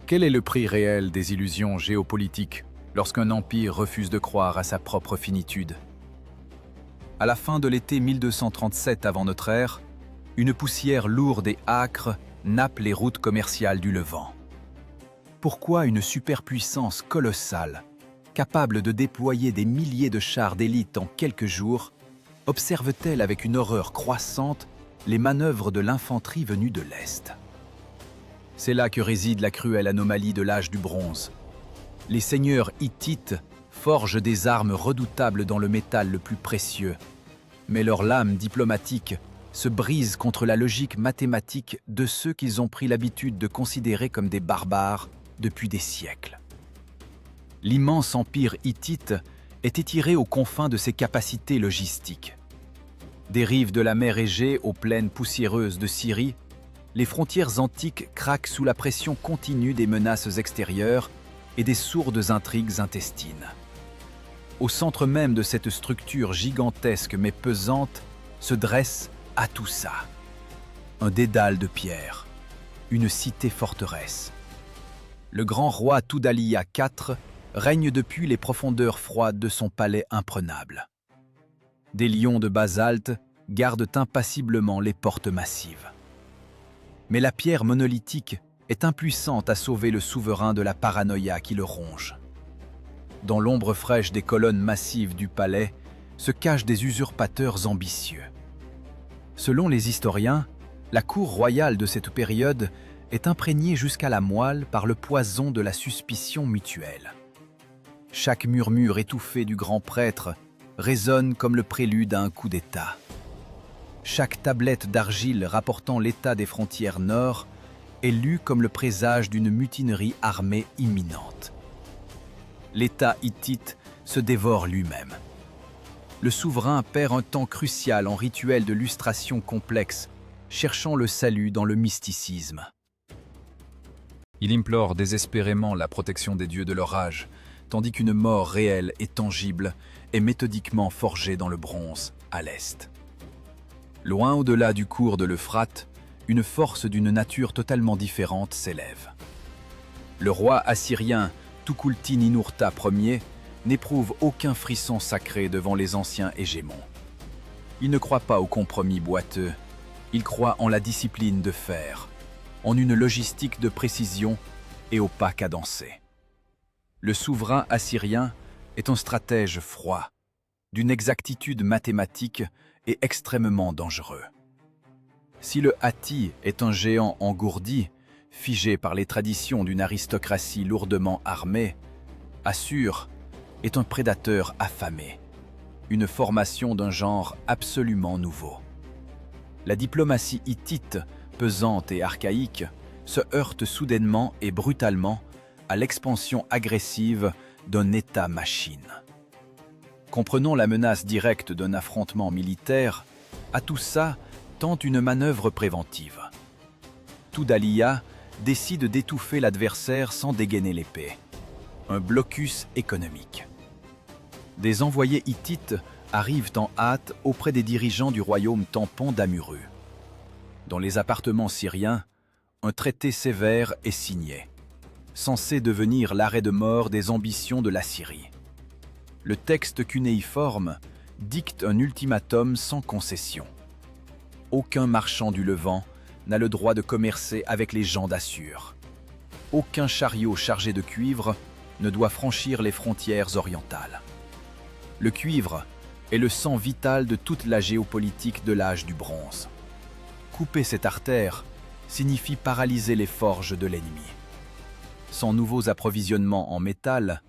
Quel est le prix réel des illusions géopolitiques lorsqu'un empire refuse de croire à sa propre finitude? À la fin de l'été 1237 avant notre ère, une poussière lourde et âcre nappe les routes commerciales du Levant. Pourquoi une superpuissance colossale, capable de déployer des milliers de chars d'élite en quelques jours, observe-t-elle avec une horreur croissante les manœuvres de l'infanterie venue de l'Est? C'est là que réside la cruelle anomalie de l'âge du bronze. Les seigneurs hittites forgent des armes redoutables dans le métal le plus précieux, mais leurs lames diplomatiques se brisent contre la logique mathématique de ceux qu'ils ont pris l'habitude de considérer comme des barbares depuis des siècles. L'immense empire hittite est étiré aux confins de ses capacités logistiques. Des rives de la mer Égée aux plaines poussiéreuses de Syrie, les frontières antiques craquent sous la pression continue des menaces extérieures et des sourdes intrigues intestines. Au centre même de cette structure gigantesque mais pesante se dresse Hattusa, un dédale de pierre, une cité-forteresse. Le grand roi Tudhaliya IV règne depuis les profondeurs froides de son palais imprenable. Des lions de basalte gardent impassiblement les portes massives. Mais la pierre monolithique est impuissante à sauver le souverain de la paranoïa qui le ronge. Dans l'ombre fraîche des colonnes massives du palais se cachent des usurpateurs ambitieux. Selon les historiens, la cour royale de cette période est imprégnée jusqu'à la moelle par le poison de la suspicion mutuelle. Chaque murmure étouffé du grand prêtre résonne comme le prélude à un coup d'État. Chaque tablette d'argile rapportant l'état des frontières nord est lue comme le présage d'une mutinerie armée imminente. L'État hittite se dévore lui-même. Le souverain perd un temps crucial en rituels de lustration complexes, cherchant le salut dans le mysticisme. Il implore désespérément la protection des dieux de leur âge, tandis qu'une mort réelle et tangible est méthodiquement forgée dans le bronze, à l'est. Loin au-delà du cours de l'Euphrate, une force d'une nature totalement différente s'élève. Le roi assyrien Tukulti-Ninurta Ier n'éprouve aucun frisson sacré devant les anciens hégémons. Il ne croit pas au compromis boiteux, il croit en la discipline de fer, en une logistique de précision et au pas cadencé. Le souverain assyrien est un stratège froid, d'une exactitude mathématique et extrêmement dangereux. Si le Hatti est un géant engourdi, figé par les traditions d'une aristocratie lourdement armée, Assur est un prédateur affamé, une formation d'un genre absolument nouveau. La diplomatie hittite, pesante et archaïque, se heurte soudainement et brutalement à l'expansion agressive d'un État-machine. Comprenant la menace directe d'un affrontement militaire, Hattusa tente une manœuvre préventive. Tudhaliya décide d'étouffer l'adversaire sans dégainer l'épée. Un blocus économique. Des envoyés hittites arrivent en hâte auprès des dirigeants du royaume tampon d'Amurru. Dans les appartements syriens, un traité sévère est signé, censé devenir l'arrêt de mort des ambitions de la Syrie. Le texte cunéiforme dicte un ultimatum sans concession. Aucun marchand du Levant n'a le droit de commercer avec les gens d'Assur. Aucun chariot chargé de cuivre ne doit franchir les frontières orientales. Le cuivre est le sang vital de toute la géopolitique de l'âge du bronze. Couper cette artère signifie paralyser les forges de l'ennemi. Sans nouveaux approvisionnements en métal,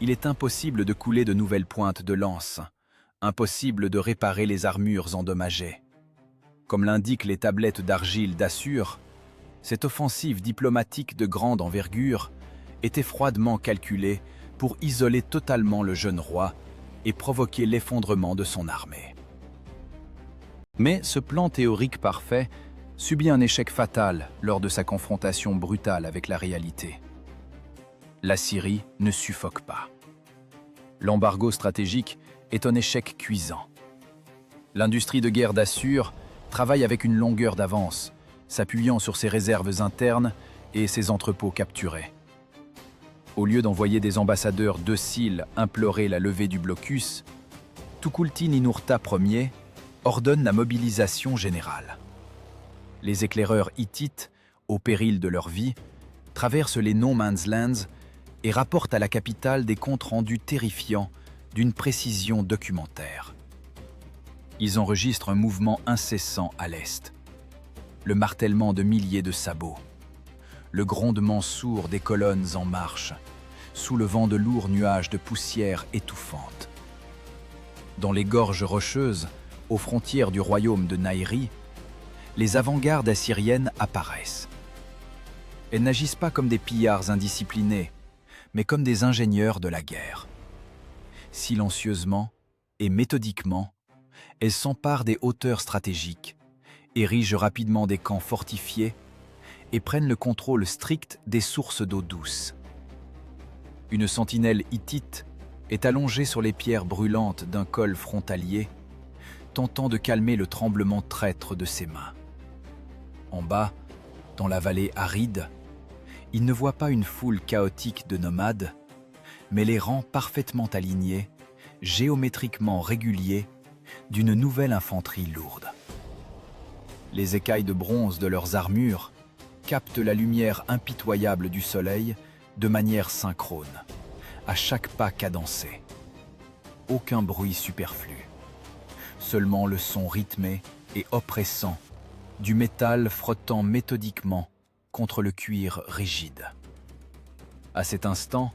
il est impossible de couler de nouvelles pointes de lance, impossible de réparer les armures endommagées. Comme l'indiquent les tablettes d'argile d'Assur, cette offensive diplomatique de grande envergure était froidement calculée pour isoler totalement le jeune roi et provoquer l'effondrement de son armée. Mais ce plan théorique parfait subit un échec fatal lors de sa confrontation brutale avec la réalité. La Syrie ne suffoque pas. L'embargo stratégique est un échec cuisant. L'industrie de guerre d'Assur travaille avec une longueur d'avance, s'appuyant sur ses réserves internes et ses entrepôts capturés. Au lieu d'envoyer des ambassadeurs dociles implorer la levée du blocus, Tukulti Ninurta Ier ordonne la mobilisation générale. Les éclaireurs hittites, au péril de leur vie, traversent les no man's lands et rapportent à la capitale des comptes rendus terrifiants d'une précision documentaire. Ils enregistrent un mouvement incessant à l'est, le martèlement de milliers de sabots, le grondement sourd des colonnes en marche, soulevant de lourds nuages de poussière étouffante. Dans les gorges rocheuses, aux frontières du royaume de Nairi, les avant-gardes assyriennes apparaissent. Elles n'agissent pas comme des pillards indisciplinés, mais comme des ingénieurs de la guerre. Silencieusement et méthodiquement, elles s'emparent des hauteurs stratégiques, érigent rapidement des camps fortifiés et prennent le contrôle strict des sources d'eau douce. Une sentinelle hittite est allongée sur les pierres brûlantes d'un col frontalier, tentant de calmer le tremblement traître de ses mains. En bas, dans la vallée aride, il ne voit pas une foule chaotique de nomades, mais les rangs parfaitement alignés, géométriquement réguliers, d'une nouvelle infanterie lourde. Les écailles de bronze de leurs armures captent la lumière impitoyable du soleil de manière synchrone, à chaque pas cadencé. Aucun bruit superflu, seulement le son rythmé et oppressant du métal frottant méthodiquement contre le cuir rigide. À cet instant,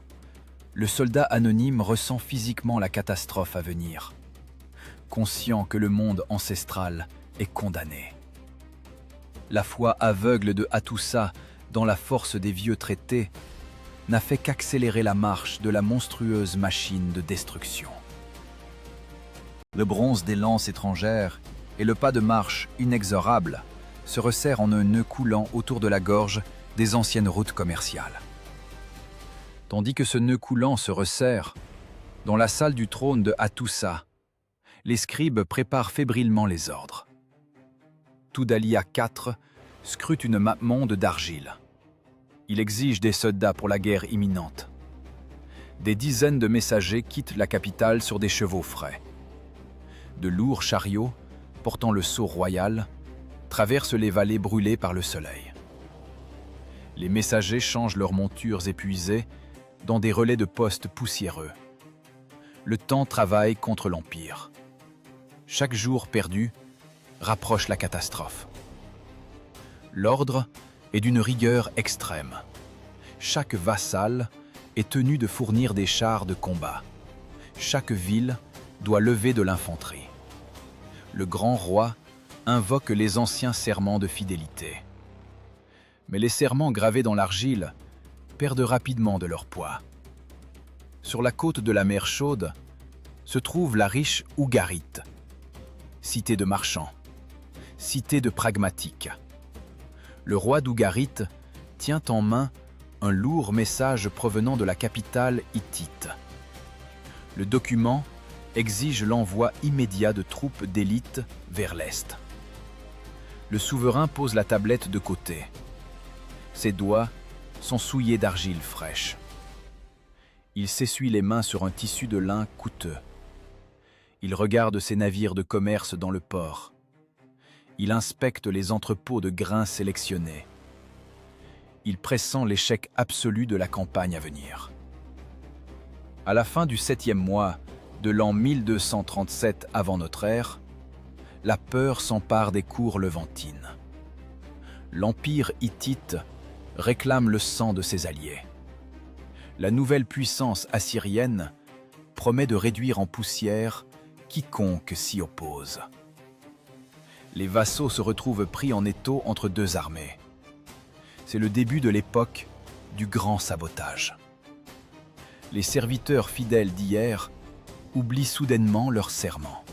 le soldat anonyme ressent physiquement la catastrophe à venir, conscient que le monde ancestral est condamné. La foi aveugle de Hattusa dans la force des vieux traités n'a fait qu'accélérer la marche de la monstrueuse machine de destruction. Le bronze des lances étrangères et le pas de marche inexorable se resserrent en un nœud coulant autour de la gorge des anciennes routes commerciales. Tandis que ce nœud coulant se resserre, dans la salle du trône de Hattusa, les scribes préparent fébrilement les ordres. Toudalia IV scrute une map-monde d'argile. Il exige des soldats pour la guerre imminente. Des dizaines de messagers quittent la capitale sur des chevaux frais. De lourds chariots, portant le sceau royal, traversent les vallées brûlées par le soleil. Les messagers changent leurs montures épuisées dans des relais de poste poussiéreux. Le temps travaille contre l'Empire. Chaque jour perdu rapproche la catastrophe. L'ordre est d'une rigueur extrême. Chaque vassal est tenu de fournir des chars de combat. Chaque ville doit lever de l'infanterie. Le grand roi invoque les anciens serments de fidélité. Mais les serments gravés dans l'argile perdent rapidement de leur poids. Sur la côte de la mer Chaude se trouve la riche Ougarit, cité de marchands, cité de pragmatiques. Le roi d'Ougarit tient en main un lourd message provenant de la capitale hittite. Le document exige l'envoi immédiat de troupes d'élite vers l'est. Le souverain pose la tablette de côté. Ses doigts sont souillés d'argile fraîche. Il s'essuie les mains sur un tissu de lin coûteux. Il regarde ses navires de commerce dans le port. Il inspecte les entrepôts de grains sélectionnés. Il pressent l'échec absolu de la campagne à venir. À la fin du 7e mois de l'an 1237 avant notre ère, la peur s'empare des cours levantines. L'Empire hittite réclame le sang de ses alliés. La nouvelle puissance assyrienne promet de réduire en poussière quiconque s'y oppose. Les vassaux se retrouvent pris en étau entre deux armées. C'est le début de l'époque du grand sabotage. Les serviteurs fidèles d'hier oublient soudainement leurs serments.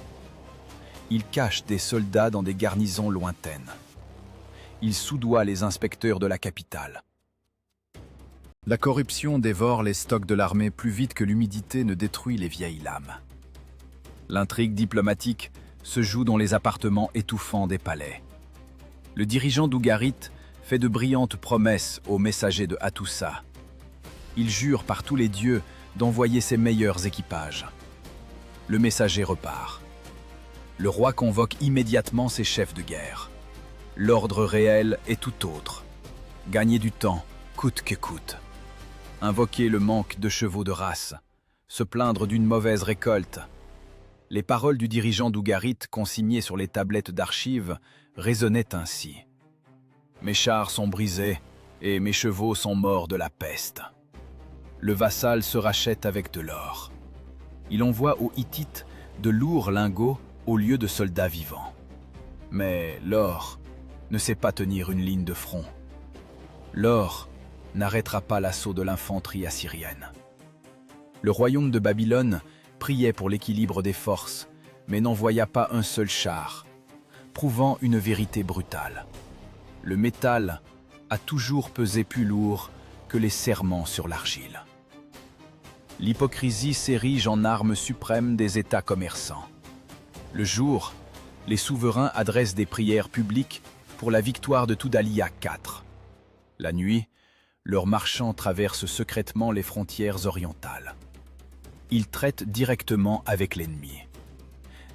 Ils cachent des soldats dans des garnisons lointaines. Ils soudoient les inspecteurs de la capitale. La corruption dévore les stocks de l'armée plus vite que l'humidité ne détruit les vieilles lames. L'intrigue diplomatique se joue dans les appartements étouffants des palais. Le dirigeant d'Ougarit fait de brillantes promesses aux messagers de Hattusa. Il jure par tous les dieux d'envoyer ses meilleurs équipages. Le messager repart. Le roi convoque immédiatement ses chefs de guerre. L'ordre réel est tout autre. Gagner du temps, coûte que coûte. Invoquer le manque de chevaux de race. Se plaindre d'une mauvaise récolte. Les paroles du dirigeant d'Ougarit consignées sur les tablettes d'archives résonnaient ainsi. « Mes chars sont brisés et mes chevaux sont morts de la peste. » Le vassal se rachète avec de l'or. Il envoie aux Hittites de lourds lingots au lieu de soldats vivants. Mais l'or ne sait pas tenir une ligne de front. L'or n'arrêtera pas l'assaut de l'infanterie assyrienne. Le royaume de Babylone priait pour l'équilibre des forces, mais n'envoya pas un seul char, prouvant une vérité brutale. Le métal a toujours pesé plus lourd que les serments sur l'argile. L'hypocrisie s'érige en arme suprême des États commerçants. Le jour, les souverains adressent des prières publiques pour la victoire de Tudhaliya IV. La nuit, leurs marchands traversent secrètement les frontières orientales. Ils traitent directement avec l'ennemi.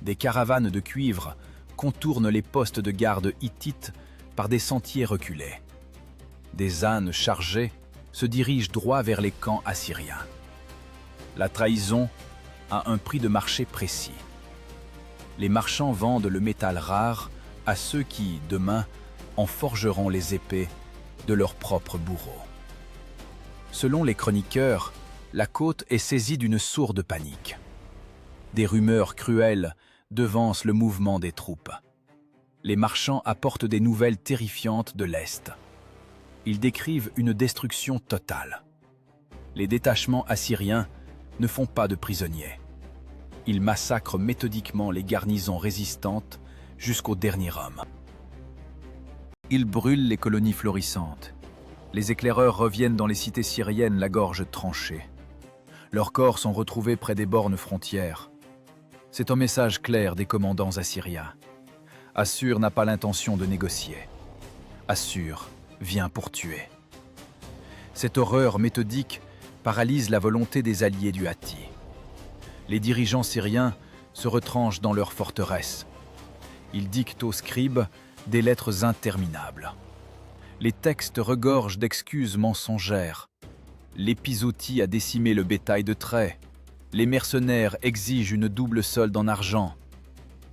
Des caravanes de cuivre contournent les postes de garde hittites par des sentiers reculés. Des ânes chargés se dirigent droit vers les camps assyriens. La trahison a un prix de marché précis. Les marchands vendent le métal rare à ceux qui, demain, en forgeront les épées de leurs propres bourreaux. Selon les chroniqueurs, la côte est saisie d'une sourde panique. Des rumeurs cruelles devancent le mouvement des troupes. Les marchands apportent des nouvelles terrifiantes de l'Est. Ils décrivent une destruction totale. Les détachements assyriens ne font pas de prisonniers. Ils massacrent méthodiquement les garnisons résistantes jusqu'au dernier homme. Ils brûlent les colonies florissantes. Les éclaireurs reviennent dans les cités syriennes la gorge tranchée. Leurs corps sont retrouvés près des bornes frontières. C'est un message clair des commandants assyriens. Assur n'a pas l'intention de négocier. Assur vient pour tuer. Cette horreur méthodique paralyse la volonté des alliés du Hatti. Les dirigeants syriens se retranchent dans leurs forteresses. Ils dictent aux scribes des lettres interminables. Les textes regorgent d'excuses mensongères. L'épizootie a décimé le bétail de trait. Les mercenaires exigent une double solde en argent.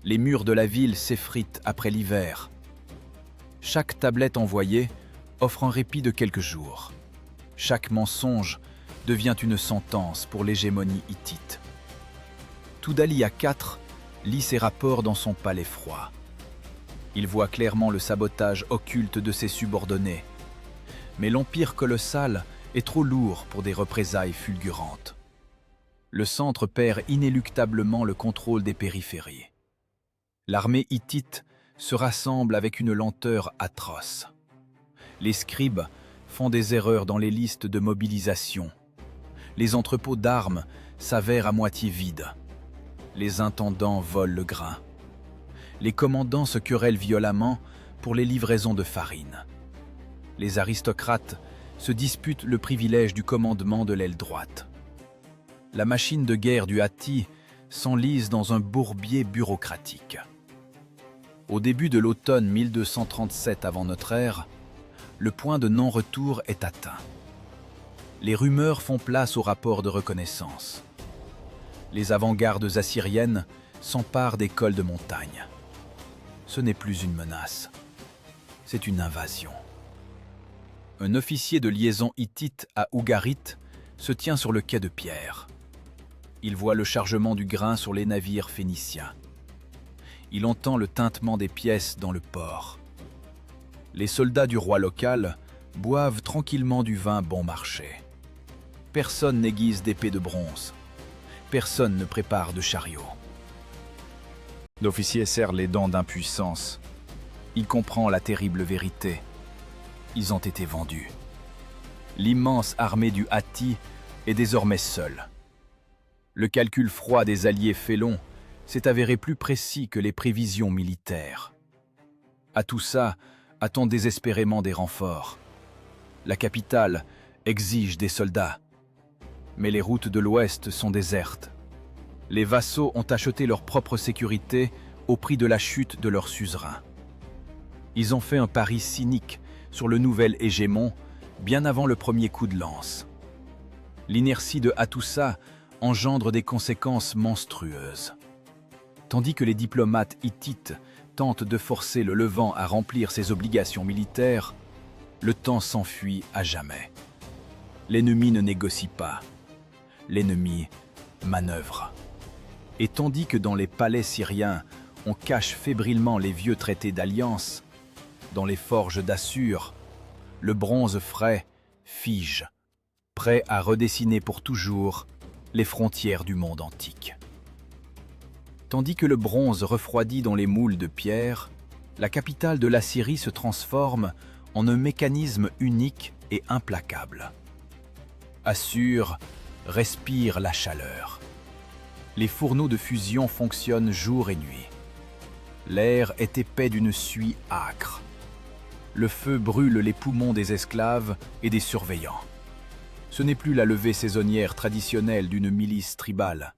Les murs de la ville s'effritent après l'hiver. Chaque tablette envoyée offre un répit de quelques jours. Chaque mensonge devient une sentence pour l'hégémonie hittite. Tudhaliya IV lit ses rapports dans son palais froid. Il voit clairement le sabotage occulte de ses subordonnés. Mais l'empire colossal est trop lourd pour des représailles fulgurantes. Le centre perd inéluctablement le contrôle des périphéries. L'armée hittite se rassemble avec une lenteur atroce. Les scribes font des erreurs dans les listes de mobilisation. Les entrepôts d'armes s'avèrent à moitié vides. Les intendants volent le grain. Les commandants se querellent violemment pour les livraisons de farine. Les aristocrates se disputent le privilège du commandement de l'aile droite. La machine de guerre du Hatti s'enlise dans un bourbier bureaucratique. Au début de l'automne 1237 avant notre ère, le point de non-retour est atteint. Les rumeurs font place au rapport de reconnaissance. Les avant-gardes assyriennes s'emparent des cols de montagne. Ce n'est plus une menace, c'est une invasion. Un officier de liaison hittite à Ougarit se tient sur le quai de pierre. Il voit le chargement du grain sur les navires phéniciens. Il entend le tintement des pièces dans le port. Les soldats du roi local boivent tranquillement du vin bon marché. Personne n'aiguise d'épée de bronze. Personne ne prépare de chariot. L'officier serre les dents d'impuissance. Il comprend la terrible vérité. Ils ont été vendus. L'immense armée du Hatti est désormais seule. Le calcul froid des alliés félons s'est avéré plus précis que les prévisions militaires. À tout ça, attend désespérément des renforts. La capitale exige des soldats. Mais les routes de l'Ouest sont désertes. Les vassaux ont acheté leur propre sécurité au prix de la chute de leur suzerain. Ils ont fait un pari cynique sur le nouvel hégémon bien avant le premier coup de lance. L'inertie de Hattusa engendre des conséquences monstrueuses. Tandis que les diplomates hittites tentent de forcer le Levant à remplir ses obligations militaires, le temps s'enfuit à jamais. L'ennemi ne négocie pas. L'ennemi manœuvre. Et tandis que dans les palais syriens, on cache fébrilement les vieux traités d'alliance, dans les forges d'Assur, le bronze frais fige, prêt à redessiner pour toujours les frontières du monde antique. Tandis que le bronze refroidit dans les moules de pierre, la capitale de l'Assyrie se transforme en un mécanisme unique et implacable. Assur respire la chaleur. Les fourneaux de fusion fonctionnent jour et nuit. L'air est épais d'une suie âcre. Le feu brûle les poumons des esclaves et des surveillants. Ce n'est plus la levée saisonnière traditionnelle d'une milice tribale.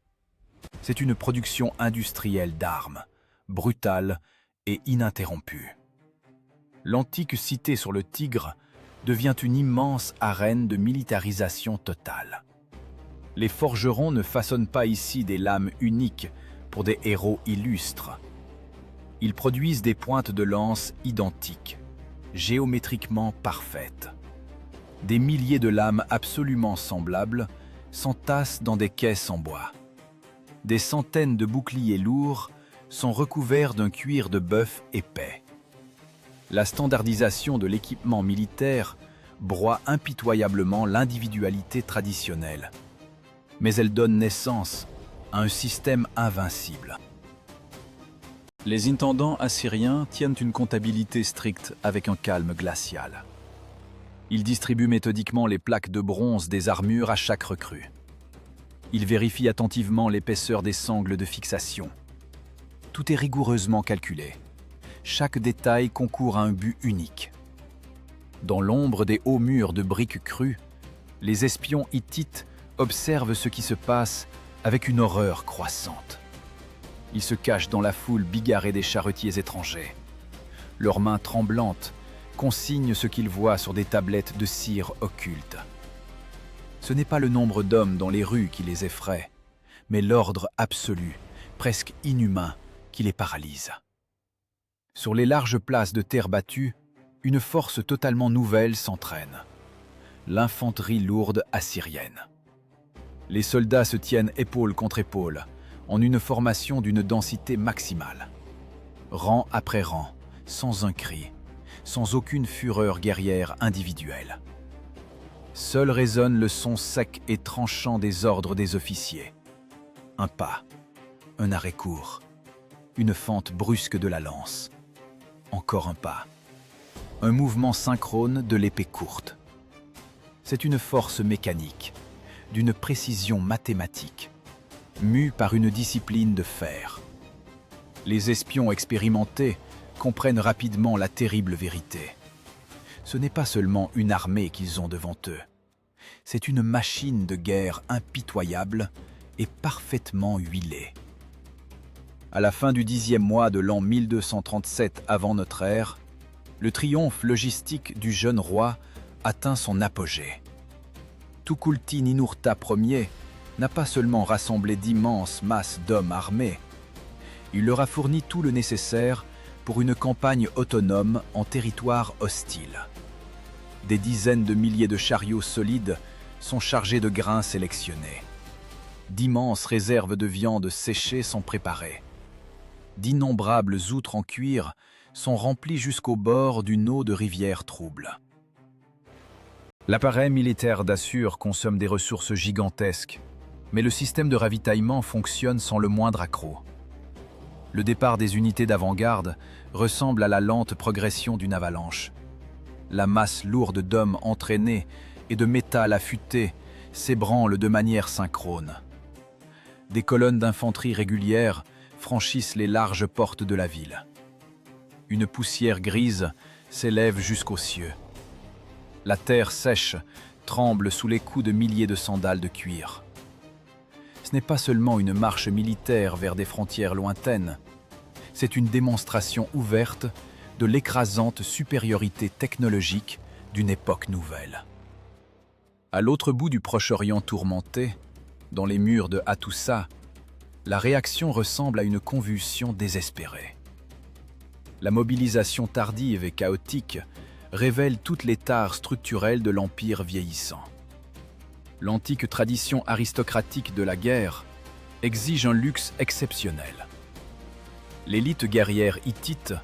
C'est une production industrielle d'armes, brutale et ininterrompue. L'antique cité sur le Tigre devient une immense arène de militarisation totale. Les forgerons ne façonnent pas ici des lames uniques pour des héros illustres. Ils produisent des pointes de lance identiques, géométriquement parfaites. Des milliers de lames absolument semblables s'entassent dans des caisses en bois. Des centaines de boucliers lourds sont recouverts d'un cuir de bœuf épais. La standardisation de l'équipement militaire broie impitoyablement l'individualité traditionnelle. Mais elle donne naissance à un système invincible. Les intendants assyriens tiennent une comptabilité stricte avec un calme glacial. Ils distribuent méthodiquement les plaques de bronze des armures à chaque recrue. Ils vérifient attentivement l'épaisseur des sangles de fixation. Tout est rigoureusement calculé. Chaque détail concourt à un but unique. Dans l'ombre des hauts murs de briques crues, les espions hittites observent ce qui se passe avec une horreur croissante. Ils se cachent dans la foule bigarrée des charretiers étrangers. Leurs mains tremblantes consignent ce qu'ils voient sur des tablettes de cire occulte. Ce n'est pas le nombre d'hommes dans les rues qui les effraie, mais l'ordre absolu, presque inhumain, qui les paralyse. Sur les larges places de terre battue, une force totalement nouvelle s'entraîne. L'infanterie lourde assyrienne. Les soldats se tiennent épaule contre épaule, en une formation d'une densité maximale. Rang après rang, sans un cri, sans aucune fureur guerrière individuelle. Seul résonne le son sec et tranchant des ordres des officiers. Un pas, un arrêt court, une fente brusque de la lance. Encore un pas, un mouvement synchrone de l'épée courte. C'est une force mécanique, d'une précision mathématique, mue par une discipline de fer. Les espions expérimentés comprennent rapidement la terrible vérité. Ce n'est pas seulement une armée qu'ils ont devant eux. C'est une machine de guerre impitoyable et parfaitement huilée. À la fin du 10e mois de l'an 1237 avant notre ère, le triomphe logistique du jeune roi atteint son apogée. Tukulti-Ninurta Ier n'a pas seulement rassemblé d'immenses masses d'hommes armés, il leur a fourni tout le nécessaire pour une campagne autonome en territoire hostile. Des dizaines de milliers de chariots solides sont chargés de grains sélectionnés. D'immenses réserves de viande séchée sont préparées. D'innombrables outres en cuir sont remplies jusqu'au bord d'une eau de rivière trouble. L'appareil militaire d'Assur consomme des ressources gigantesques, mais le système de ravitaillement fonctionne sans le moindre accroc. Le départ des unités d'avant-garde ressemble à la lente progression d'une avalanche. La masse lourde d'hommes entraînés et de métal affûté s'ébranle de manière synchrone. Des colonnes d'infanterie régulières franchissent les larges portes de la ville. Une poussière grise s'élève jusqu'aux cieux. La terre sèche tremble sous les coups de milliers de sandales de cuir. Ce n'est pas seulement une marche militaire vers des frontières lointaines, c'est une démonstration ouverte de l'écrasante supériorité technologique d'une époque nouvelle. À l'autre bout du Proche-Orient tourmenté, dans les murs de Hattusa, la réaction ressemble à une convulsion désespérée. La mobilisation tardive et chaotique révèle toutes les tares structurelles de l'empire vieillissant. L'antique tradition aristocratique de la guerre exige un luxe exceptionnel. L'élite guerrière hittite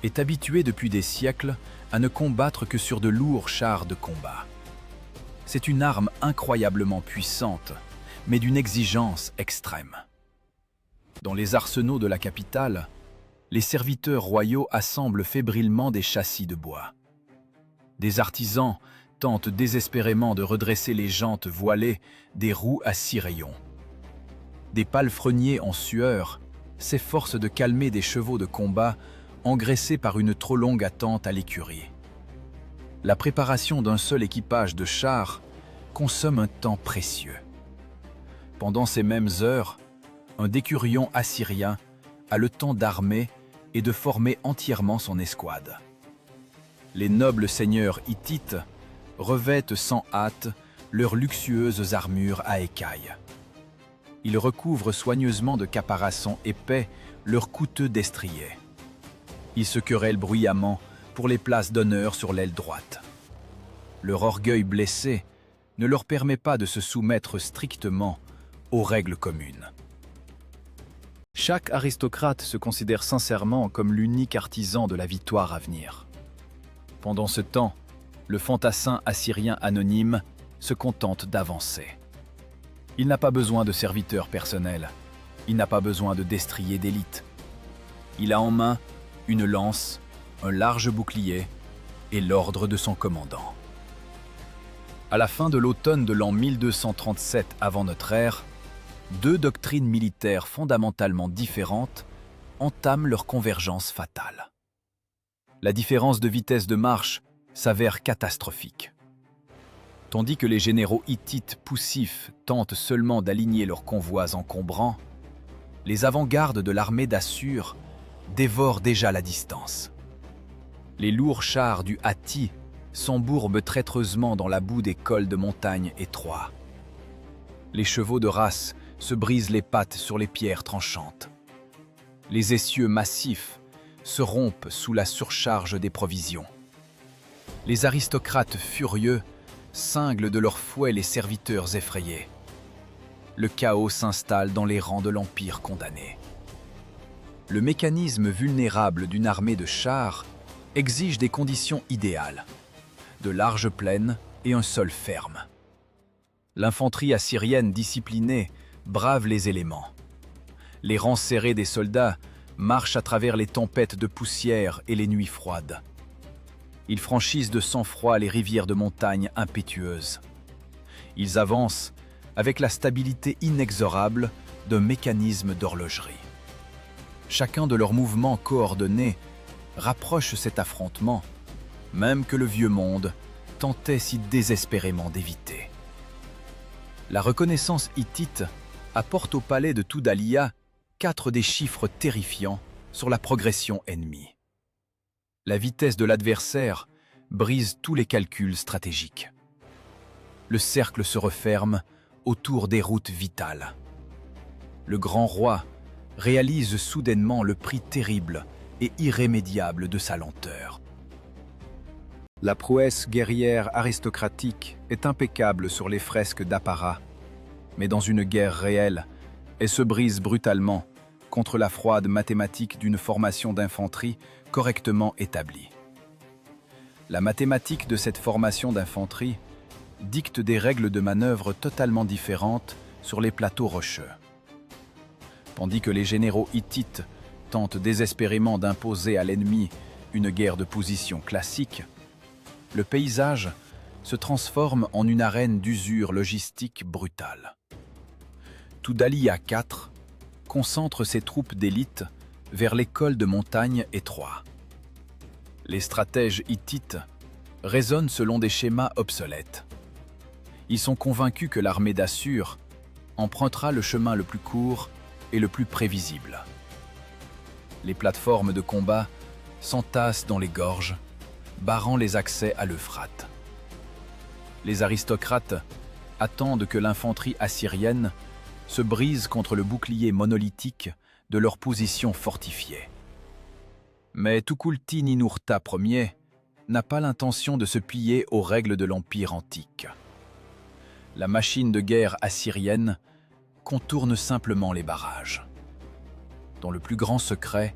est habituée depuis des siècles à ne combattre que sur de lourds chars de combat. C'est une arme incroyablement puissante, mais d'une exigence extrême. Dans les arsenaux de la capitale, les serviteurs royaux assemblent fébrilement des châssis de bois. Des artisans tentent désespérément de redresser les jantes voilées des roues à 6 rayons. Des palefreniers en sueur s'efforcent de calmer des chevaux de combat engraissés par une trop longue attente à l'écurie. La préparation d'un seul équipage de chars consomme un temps précieux. Pendant ces mêmes heures, un décurion assyrien a le temps d'armer et de former entièrement son escouade. Les nobles seigneurs hittites revêtent sans hâte leurs luxueuses armures à écailles. Ils recouvrent soigneusement de caparaçons épais leurs coûteux destriers. Ils se querellent bruyamment pour les places d'honneur sur l'aile droite. Leur orgueil blessé ne leur permet pas de se soumettre strictement aux règles communes. Chaque aristocrate se considère sincèrement comme l'unique artisan de la victoire à venir. Pendant ce temps, le fantassin assyrien anonyme se contente d'avancer. Il n'a pas besoin de serviteurs personnels, il n'a pas besoin de destriers d'élite. Il a en main une lance, un large bouclier et l'ordre de son commandant. À la fin de l'automne de l'an 1237 avant notre ère, 2 doctrines militaires fondamentalement différentes entament leur convergence fatale. La différence de vitesse de marche s'avère catastrophique. Tandis que les généraux hittites poussifs tentent seulement d'aligner leurs convois encombrants, les avant-gardes de l'armée d'Assur dévorent déjà la distance. Les lourds chars du Hatti s'embourbent traîtreusement dans la boue des cols de montagne étroits. Les chevaux de race se brisent les pattes sur les pierres tranchantes. Les essieux massifs se rompent sous la surcharge des provisions. Les aristocrates furieux cinglent de leurs fouets les serviteurs effrayés. Le chaos s'installe dans les rangs de l'Empire condamné. Le mécanisme vulnérable d'une armée de chars exige des conditions idéales, de larges plaines et un sol ferme. L'infanterie assyrienne disciplinée brave les éléments. Les rangs serrés des soldats marchent à travers les tempêtes de poussière et les nuits froides. Ils franchissent de sang-froid les rivières de montagne impétueuses. Ils avancent avec la stabilité inexorable d'un mécanisme d'horlogerie. Chacun de leurs mouvements coordonnés rapproche cet affrontement, même que le vieux monde tentait si désespérément d'éviter. La reconnaissance hittite apporte au palais de Tudhaliya 4 des chiffres terrifiants sur la progression ennemie. La vitesse de l'adversaire brise tous les calculs stratégiques. Le cercle se referme autour des routes vitales. Le grand roi réalise soudainement le prix terrible et irrémédiable de sa lenteur. La prouesse guerrière aristocratique est impeccable sur les fresques d'apparat, mais dans une guerre réelle, elle se brise brutalement contre la froide mathématique d'une formation d'infanterie correctement établie. La mathématique de cette formation d'infanterie dicte des règles de manœuvre totalement différentes sur les plateaux rocheux. Tandis que les généraux hittites tentent désespérément d'imposer à l'ennemi une guerre de position classique, le paysage se transforme en une arène d'usure logistique brutale. Tudhaliya IV concentre ses troupes d'élite vers les cols de montagne étroits. Les stratèges hittites raisonnent selon des schémas obsolètes. Ils sont convaincus que l'armée d'Assur empruntera le chemin le plus court et le plus prévisible. Les plateformes de combat s'entassent dans les gorges, barrant les accès à l'Euphrate. Les aristocrates attendent que l'infanterie assyrienne se brise contre le bouclier monolithique de leur position fortifiée. Mais Tukulti-Ninurta Ier n'a pas l'intention de se plier aux règles de l'Empire antique. La machine de guerre assyrienne contourne simplement les barrages. Dans le plus grand secret,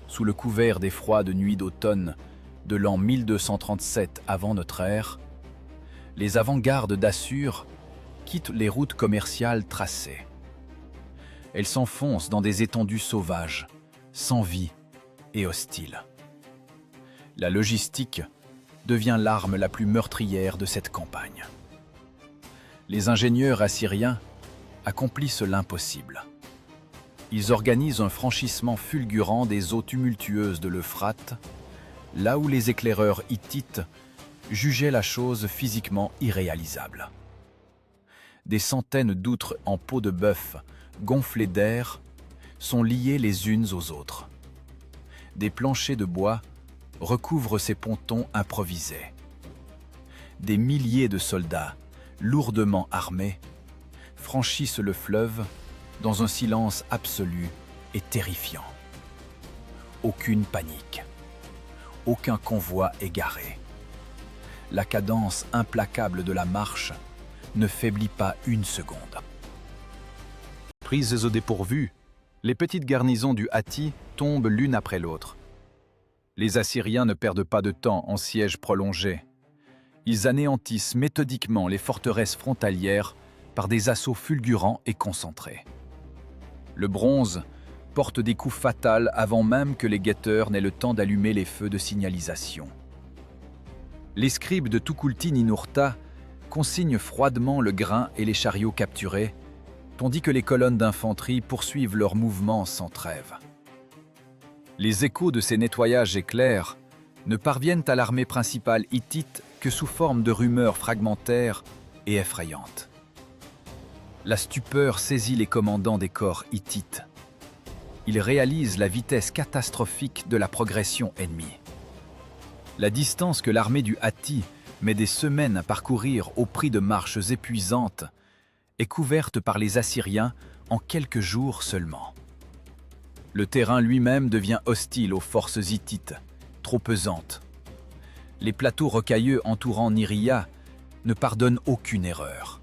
sous le couvert des froides nuits d'automne de l'an 1237 avant notre ère, les avant-gardes d'Assur quittent les routes commerciales tracées. Elles s'enfoncent dans des étendues sauvages, sans vie et hostiles. La logistique devient l'arme la plus meurtrière de cette campagne. Les ingénieurs assyriens accomplissent l'impossible. Ils organisent un franchissement fulgurant des eaux tumultueuses de l'Euphrate, là où les éclaireurs hittites jugeaient la chose physiquement irréalisable. Des centaines d'outres en peau de bœuf, gonflées d'air, sont liées les unes aux autres. Des planchers de bois recouvrent ces pontons improvisés. Des milliers de soldats, lourdement armés, franchissent le fleuve dans un silence absolu et terrifiant. Aucune panique, aucun convoi égaré. La cadence implacable de la marche ne faiblit pas une seconde. Prises au dépourvu, les petites garnisons du Hatti tombent l'une après l'autre. Les Assyriens ne perdent pas de temps en siège prolongé. Ils anéantissent méthodiquement les forteresses frontalières par des assauts fulgurants et concentrés. Le bronze porte des coups fatals avant même que les guetteurs n'aient le temps d'allumer les feux de signalisation. Les scribes de Tukulti-Ninurta consignent froidement le grain et les chariots capturés, tandis que les colonnes d'infanterie poursuivent leur mouvement sans trêve. Les échos de ces nettoyages éclairs ne parviennent à l'armée principale hittite que sous forme de rumeurs fragmentaires et effrayantes. La stupeur saisit les commandants des corps hittites. Ils réalisent la vitesse catastrophique de la progression ennemie. La distance que l'armée du Hatti met des semaines à parcourir au prix de marches épuisantes est couverte par les Assyriens en quelques jours seulement. Le terrain lui-même devient hostile aux forces hittites, trop pesantes. Les plateaux rocailleux entourant Niriya ne pardonnent aucune erreur.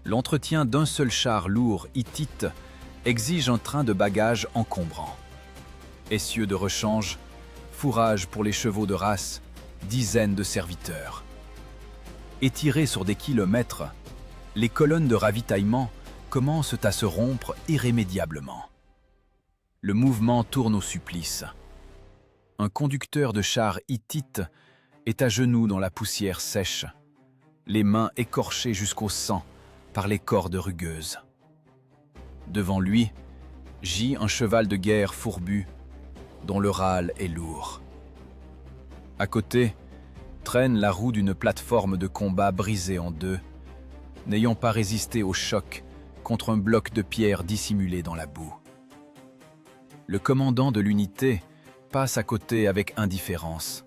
L'entretien d'un seul char lourd hittite exige un train de bagages encombrant. Essieux de rechange, fourrage pour les chevaux de race, dizaines de serviteurs. Étirés sur des kilomètres, les colonnes de ravitaillement commencent à se rompre irrémédiablement. Le mouvement tourne au supplice. Un conducteur de char hittite est à genoux dans la poussière sèche, les mains écorchées jusqu'au sang par les cordes rugueuses. Devant lui, gît un cheval de guerre fourbu, dont le râle est lourd. À côté, traîne la roue d'une plateforme de combat brisée en deux, n'ayant pas résisté au choc contre un bloc de pierre dissimulé dans la boue. Le commandant de l'unité passe à côté avec indifférence,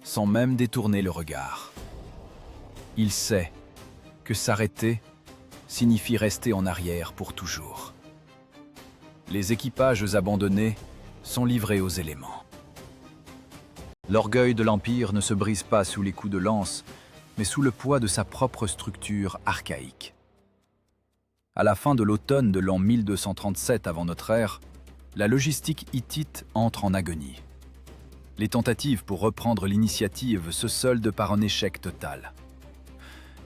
sans même détourner le regard. Il sait que s'arrêter signifie rester en arrière pour toujours. Les équipages abandonnés sont livrés aux éléments. L'orgueil de l'Empire ne se brise pas sous les coups de lance, mais sous le poids de sa propre structure archaïque. À la fin de l'automne de l'an 1237 avant notre ère, la logistique hittite entre en agonie. Les tentatives pour reprendre l'initiative se soldent par un échec total.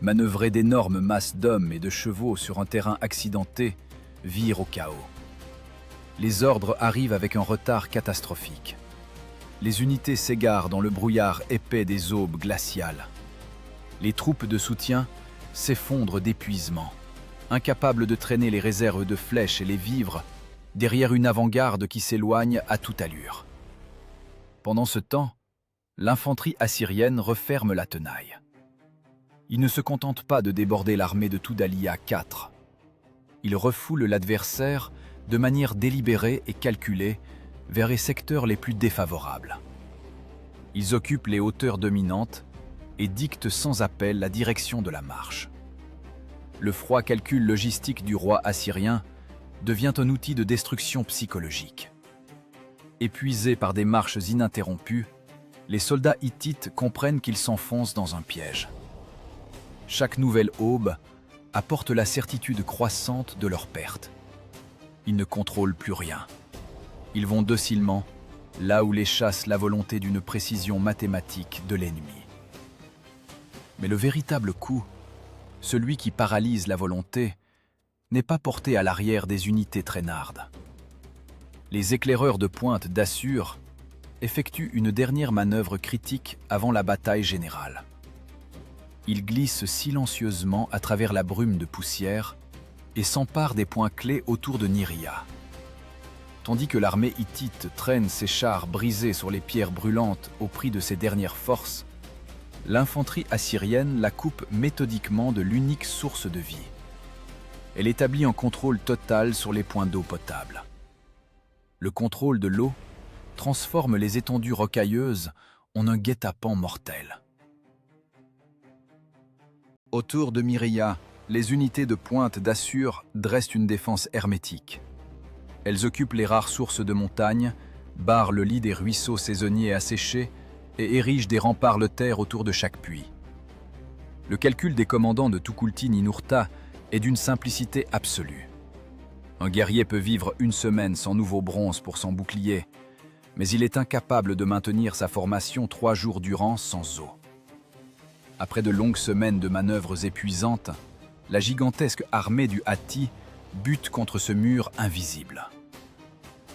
Manœuvrer d'énormes masses d'hommes et de chevaux sur un terrain accidenté vire au chaos. Les ordres arrivent avec un retard catastrophique. Les unités s'égarent dans le brouillard épais des aubes glaciales. Les troupes de soutien s'effondrent d'épuisement, incapables de traîner les réserves de flèches et les vivres derrière une avant-garde qui s'éloigne à toute allure. Pendant ce temps, l'infanterie assyrienne referme la tenaille. Ils ne se contentent pas de déborder l'armée de Tudhaliya IV. Ils refoulent l'adversaire de manière délibérée et calculée vers les secteurs les plus défavorables. Ils occupent les hauteurs dominantes et dictent sans appel la direction de la marche. Le froid calcul logistique du roi assyrien devient un outil de destruction psychologique. Épuisés par des marches ininterrompues, les soldats hittites comprennent qu'ils s'enfoncent dans un piège. Chaque nouvelle aube apporte la certitude croissante de leur perte. Ils ne contrôlent plus rien. Ils vont docilement là où les chasse la volonté d'une précision mathématique de l'ennemi. Mais le véritable coup, celui qui paralyse la volonté, n'est pas porté à l'arrière des unités traînardes. Les éclaireurs de pointe d'Assur effectuent une dernière manœuvre critique avant la bataille générale. Ils glissent silencieusement à travers la brume de poussière et s'emparent des points clés autour de Niriya. Tandis que l'armée hittite traîne ses chars brisés sur les pierres brûlantes au prix de ses dernières forces, l'infanterie assyrienne la coupe méthodiquement de l'unique source de vie. Elle établit un contrôle total sur les points d'eau potable. Le contrôle de l'eau transforme les étendues rocailleuses en un guet-apens mortel. Autour de Niriya, les unités de pointe d'Assur dressent une défense hermétique. Elles occupent les rares sources de montagne, barrent le lit des ruisseaux saisonniers asséchés et érigent des remparts de terre autour de chaque puits. Le calcul des commandants de Tukulti-Ninurta est d'une simplicité absolue. Un guerrier peut vivre une semaine sans nouveau bronze pour son bouclier, mais il est incapable de maintenir sa formation 3 jours durant sans eau. Après de longues semaines de manœuvres épuisantes, la gigantesque armée du Hatti bute contre ce mur invisible.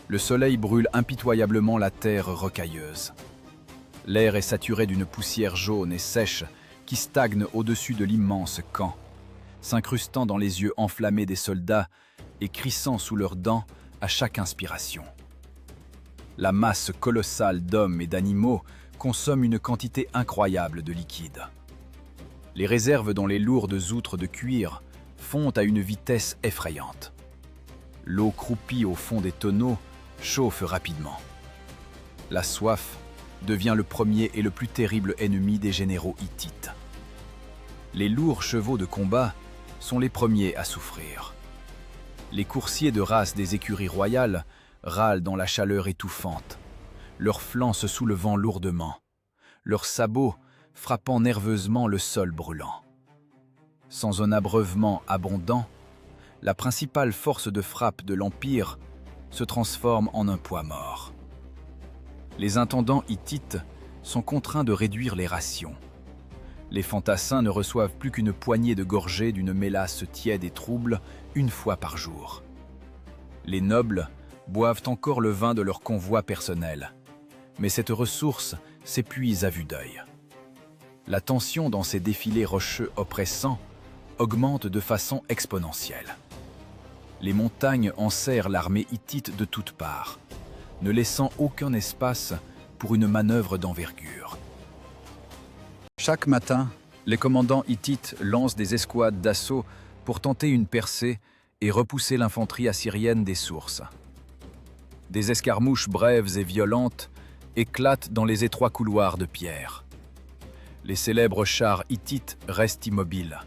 Le soleil brûle impitoyablement la terre rocailleuse. L'air est saturé d'une poussière jaune et sèche qui stagne au-dessus de l'immense camp, s'incrustant dans les yeux enflammés des soldats et crissant sous leurs dents à chaque inspiration. La masse colossale d'hommes et d'animaux consomme une quantité incroyable de liquide. Les réserves dans les lourdes outres de cuir fondent à une vitesse effrayante. L'eau croupie au fond des tonneaux chauffe rapidement. La soif devient le premier et le plus terrible ennemi des généraux hittites. Les lourds chevaux de combat sont les premiers à souffrir. Les coursiers de race des écuries royales râlent dans la chaleur étouffante, leurs flancs se soulevant lourdement, leurs sabots frappant nerveusement le sol brûlant. Sans un abreuvement abondant, la principale force de frappe de l'Empire se transforme en un poids mort. Les intendants hittites sont contraints de réduire les rations. Les fantassins ne reçoivent plus qu'une poignée de gorgées d'une mélasse tiède et trouble une fois par jour. Les nobles boivent encore le vin de leur convoi personnel, mais cette ressource s'épuise à vue d'œil. La tension dans ces défilés rocheux oppressants augmente de façon exponentielle. Les montagnes enserrent l'armée hittite de toutes parts, ne laissant aucun espace pour une manœuvre d'envergure. Chaque matin, les commandants hittites lancent des escouades d'assaut pour tenter une percée et repousser l'infanterie assyrienne des sources. Des escarmouches brèves et violentes éclatent dans les étroits couloirs de pierre. Les célèbres chars hittites restent immobiles.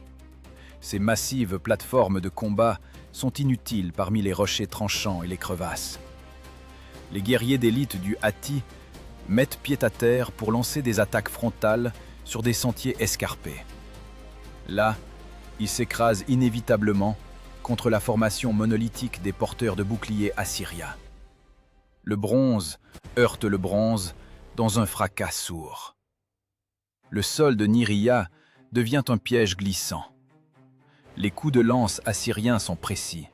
Ces massives plateformes de combat sont inutiles parmi les rochers tranchants et les crevasses. Les guerriers d'élite du Hatti mettent pied à terre pour lancer des attaques frontales sur des sentiers escarpés. Là, ils s'écrasent inévitablement contre la formation monolithique des porteurs de boucliers assyriens. Le bronze heurte le bronze dans un fracas sourd. Le sol de Niriya devient un piège glissant. Les coups de lance assyriens sont précis.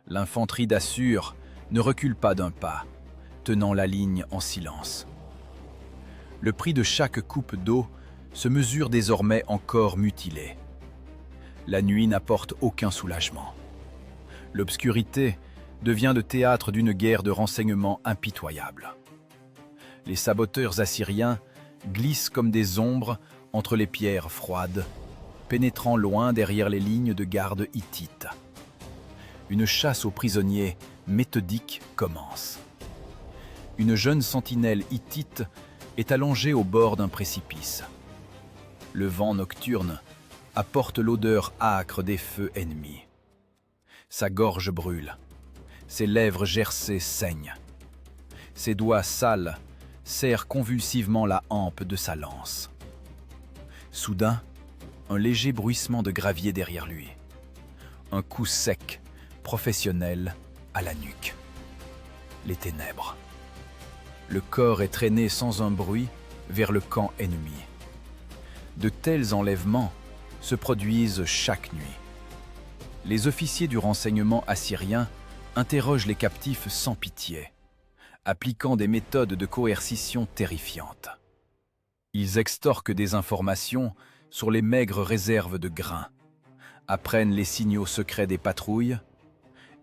L'infanterie d'Assur ne recule pas d'un pas, tenant la ligne en silence. Le prix de chaque coupe d'eau se mesure désormais en corps mutilés. La nuit n'apporte aucun soulagement. L'obscurité devient le théâtre d'une guerre de renseignement impitoyable. Les saboteurs assyriens glissent comme des ombres entre les pierres froides pénétrant loin derrière les lignes de garde hittites. Une chasse aux prisonniers méthodique commence. Une jeune sentinelle hittite est allongée au bord d'un précipice. Le vent nocturne apporte l'odeur âcre des feux ennemis. Sa gorge brûle, ses lèvres gercées saignent. Ses doigts sales serrent convulsivement la hampe de sa lance. Soudain, un léger bruissement de gravier derrière lui. Un coup sec, professionnel, à la nuque. Les ténèbres. Le corps est traîné sans un bruit vers le camp ennemi. De tels enlèvements se produisent chaque nuit. Les officiers du renseignement assyrien interrogent les captifs sans pitié, appliquant des méthodes de coercition terrifiantes. Ils extorquent des informations sur les maigres réserves de grains, apprennent les signaux secrets des patrouilles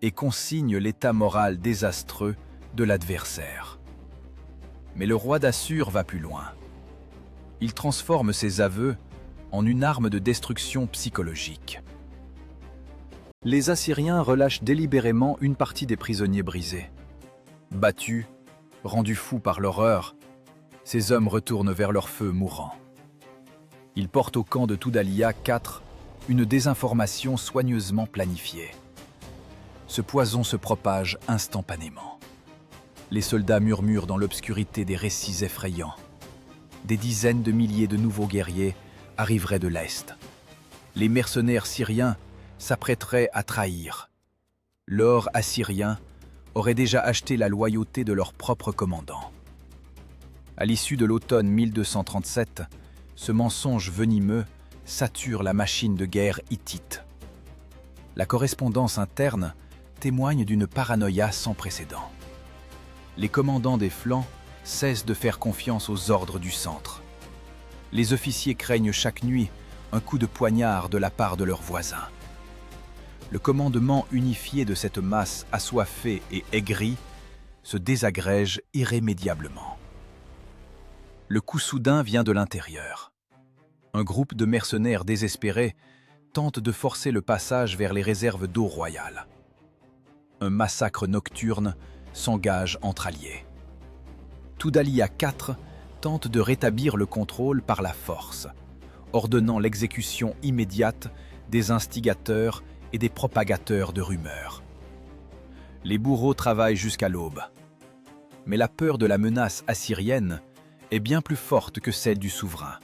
et consignent l'état moral désastreux de l'adversaire. Mais le roi d'Assur va plus loin. Il transforme ses aveux en une arme de destruction psychologique. Les Assyriens relâchent délibérément une partie des prisonniers brisés. Battus, rendus fous par l'horreur, ces hommes retournent vers leur feu mourant. Ils portent au camp de Toudalia IV une désinformation soigneusement planifiée. Ce poison se propage instantanément. Les soldats murmurent dans l'obscurité des récits effrayants. Des dizaines de milliers de nouveaux guerriers arriveraient de l'Est. Les mercenaires syriens s'apprêteraient à trahir. L'or assyrien aurait déjà acheté la loyauté de leur propre commandant. À l'issue de l'automne 1237, ce mensonge venimeux sature la machine de guerre hittite. La correspondance interne témoigne d'une paranoïa sans précédent. Les commandants des flancs cessent de faire confiance aux ordres du centre. Les officiers craignent chaque nuit un coup de poignard de la part de leurs voisins. Le commandement unifié de cette masse assoiffée et aigrie se désagrège irrémédiablement. Le coup soudain vient de l'intérieur. Un groupe de mercenaires désespérés tente de forcer le passage vers les réserves d'eau royale. Un massacre nocturne s'engage entre alliés. Toudalia IV tente de rétablir le contrôle par la force, ordonnant l'exécution immédiate des instigateurs et des propagateurs de rumeurs. Les bourreaux travaillent jusqu'à l'aube. Mais la peur de la menace assyrienne est bien plus forte que celle du souverain.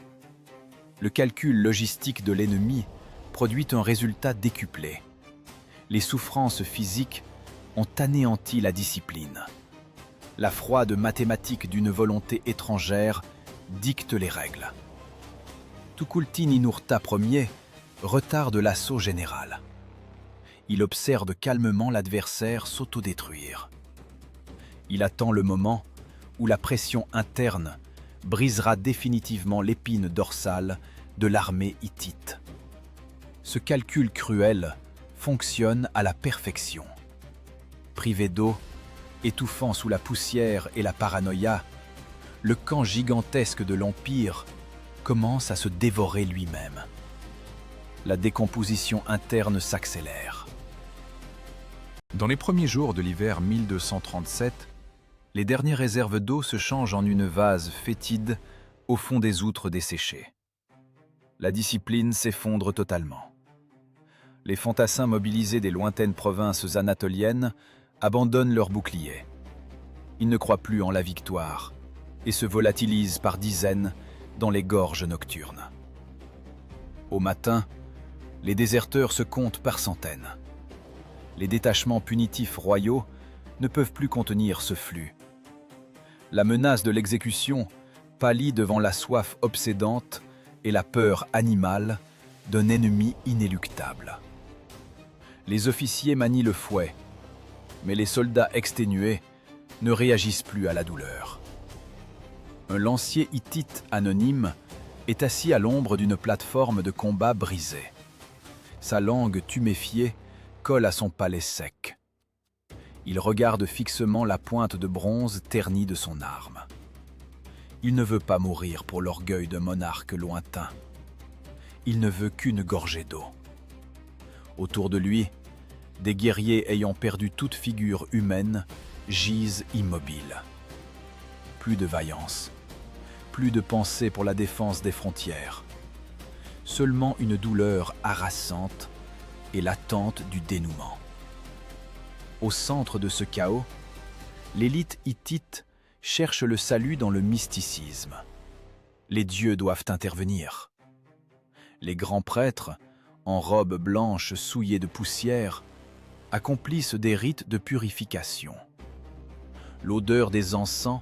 Le calcul logistique de l'ennemi produit un résultat décuplé. Les souffrances physiques ont anéanti la discipline. La froide mathématique d'une volonté étrangère dicte les règles. Tukulti-Ninurta Ier retarde l'assaut général. Il observe calmement l'adversaire s'autodétruire. Il attend le moment où la pression interne brisera définitivement l'épine dorsale de l'armée hittite. Ce calcul cruel fonctionne à la perfection. Privé d'eau, étouffant sous la poussière et la paranoïa, le camp gigantesque de l'Empire commence à se dévorer lui-même. La décomposition interne s'accélère. Dans les premiers jours de l'hiver 1237, les dernières réserves d'eau se changent en une vase fétide au fond des outres desséchées. La discipline s'effondre totalement. Les fantassins mobilisés des lointaines provinces anatoliennes abandonnent leurs boucliers. Ils ne croient plus en la victoire et se volatilisent par dizaines dans les gorges nocturnes. Au matin, les déserteurs se comptent par centaines. Les détachements punitifs royaux ne peuvent plus contenir ce flux. La menace de l'exécution pâlit devant la soif obsédante et la peur animale d'un ennemi inéluctable. Les officiers manient le fouet, mais les soldats exténués ne réagissent plus à la douleur. Un lancier hittite anonyme est assis à l'ombre d'une plateforme de combat brisée. Sa langue tuméfiée colle à son palais sec. Il regarde fixement la pointe de bronze ternie de son arme. Il ne veut pas mourir pour l'orgueil d'un monarque lointain. il ne veut qu'une gorgée d'eau. Autour de lui, des guerriers ayant perdu toute figure humaine gisent immobiles. Plus de vaillance, plus de pensée pour la défense des frontières. Seulement une douleur harassante et l'attente du dénouement. Au centre de ce chaos, l'élite hittite cherche le salut dans le mysticisme. Les dieux doivent intervenir. Les grands prêtres, en robes blanches souillées de poussière, accomplissent des rites de purification. L'odeur des encens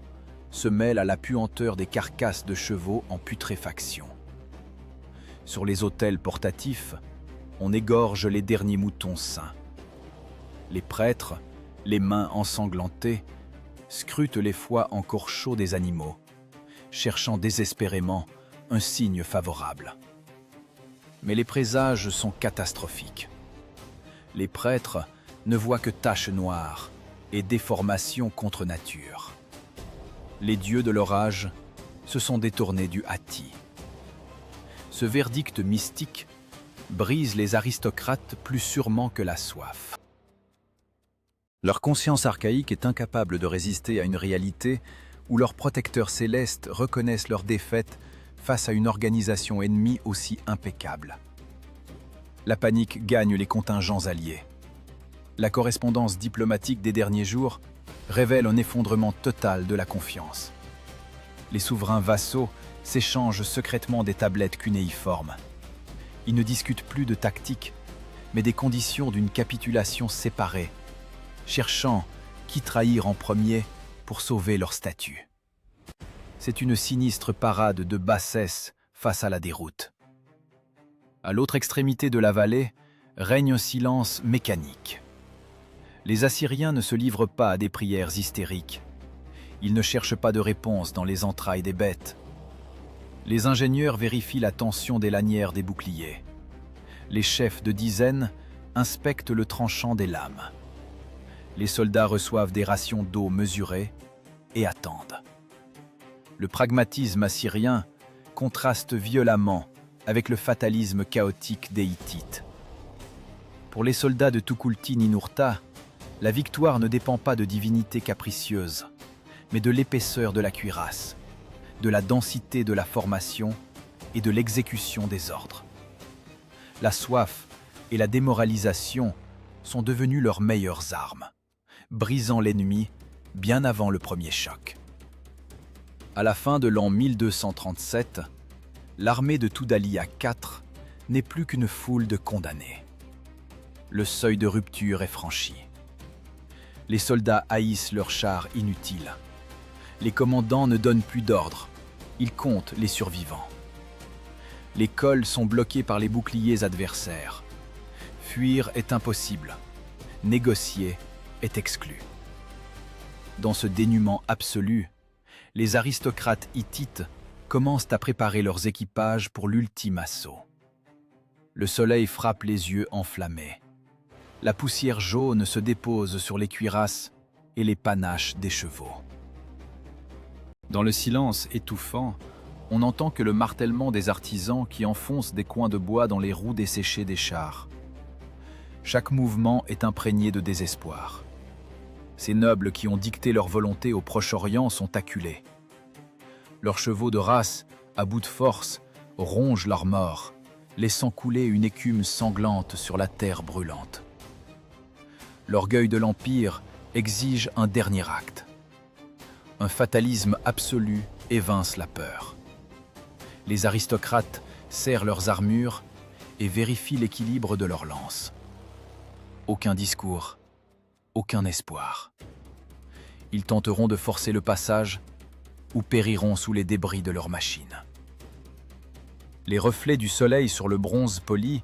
se mêle à la puanteur des carcasses de chevaux en putréfaction. Sur les autels portatifs, on égorge les derniers moutons saints. Les prêtres, les mains ensanglantées, scrutent les foies encore chauds des animaux, cherchant désespérément un signe favorable. Mais les présages sont catastrophiques. Les prêtres ne voient que taches noires et déformations contre nature. Les dieux de leur âge se sont détournés du Hatti. Ce verdict mystique brise les aristocrates plus sûrement que la soif. Leur conscience archaïque est incapable de résister à une réalité où leurs protecteurs célestes reconnaissent leur défaite face à une organisation ennemie aussi impeccable. La panique gagne les contingents alliés. La correspondance diplomatique des derniers jours révèle un effondrement total de la confiance. Les souverains vassaux s'échangent secrètement des tablettes cunéiformes. Ils ne discutent plus de tactique, mais des conditions d'une capitulation séparée, cherchant qui trahir en premier pour sauver leur statut. C'est une sinistre parade de bassesse face à la déroute. À l'autre extrémité de la vallée règne un silence mécanique. Les Assyriens ne se livrent pas à des prières hystériques. Ils ne cherchent pas de réponse dans les entrailles des bêtes. Les ingénieurs vérifient la tension des lanières des boucliers. Les chefs de dizaines inspectent le tranchant des lames. Les soldats reçoivent des rations d'eau mesurées et attendent. Le pragmatisme assyrien contraste violemment avec le fatalisme chaotique des Hittites. Pour les soldats de Tukulti-Ninurta, la victoire ne dépend pas de divinités capricieuses, mais de l'épaisseur de la cuirasse, de la densité de la formation et de l'exécution des ordres. La soif et la démoralisation sont devenues leurs meilleures armes, brisant l'ennemi bien avant le premier choc. À la fin de l'an 1237, l'armée de Tudhaliya IV n'est plus qu'une foule de condamnés. Le seuil de rupture est franchi. Les soldats haïssent leurs chars inutiles. Les commandants ne donnent plus d'ordre. Ils comptent les survivants. Les cols sont bloqués par les boucliers adversaires. Fuir est impossible. Négocier est exclu. Dans ce dénuement absolu, les aristocrates hittites commencent à préparer leurs équipages pour l'ultime assaut. Le soleil frappe les yeux enflammés. La poussière jaune se dépose sur les cuirasses et les panaches des chevaux. Dans le silence étouffant, on n'entend que le martèlement des artisans qui enfoncent des coins de bois dans les roues desséchées des chars. Chaque mouvement est imprégné de désespoir. Ces nobles qui ont dicté leur volonté au Proche-Orient sont acculés. Leurs chevaux de race, à bout de force, rongent leurs morts, laissant couler une écume sanglante sur la terre brûlante. L'orgueil de l'Empire exige un dernier acte. Un fatalisme absolu évince la peur. Les aristocrates serrent leurs armures et vérifient l'équilibre de leurs lances. Aucun discours, aucun espoir. Ils tenteront de forcer le passage ou périront sous les débris de leurs machines. Les reflets du soleil sur le bronze poli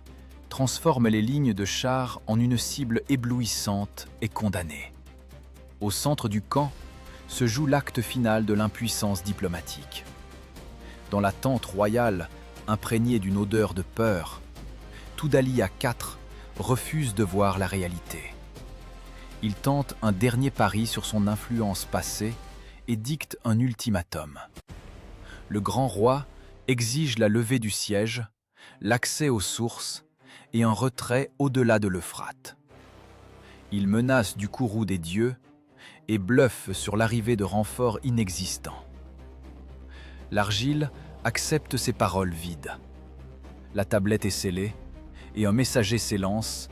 transforment les lignes de chars en une cible éblouissante et condamnée. Au centre du camp se joue l'acte final de l'impuissance diplomatique. Dans la tente royale, imprégnée d'une odeur de peur, Tudhaliya IV refuse de voir la réalité. Il tente un dernier pari sur son influence passée et dicte un ultimatum. Le grand roi exige la levée du siège, l'accès aux sources et un retrait au-delà de l'Euphrate. Il menace du courroux des dieux et bluffe sur l'arrivée de renforts inexistants. L'argile accepte ces paroles vides. La tablette est scellée et un messager s'élance,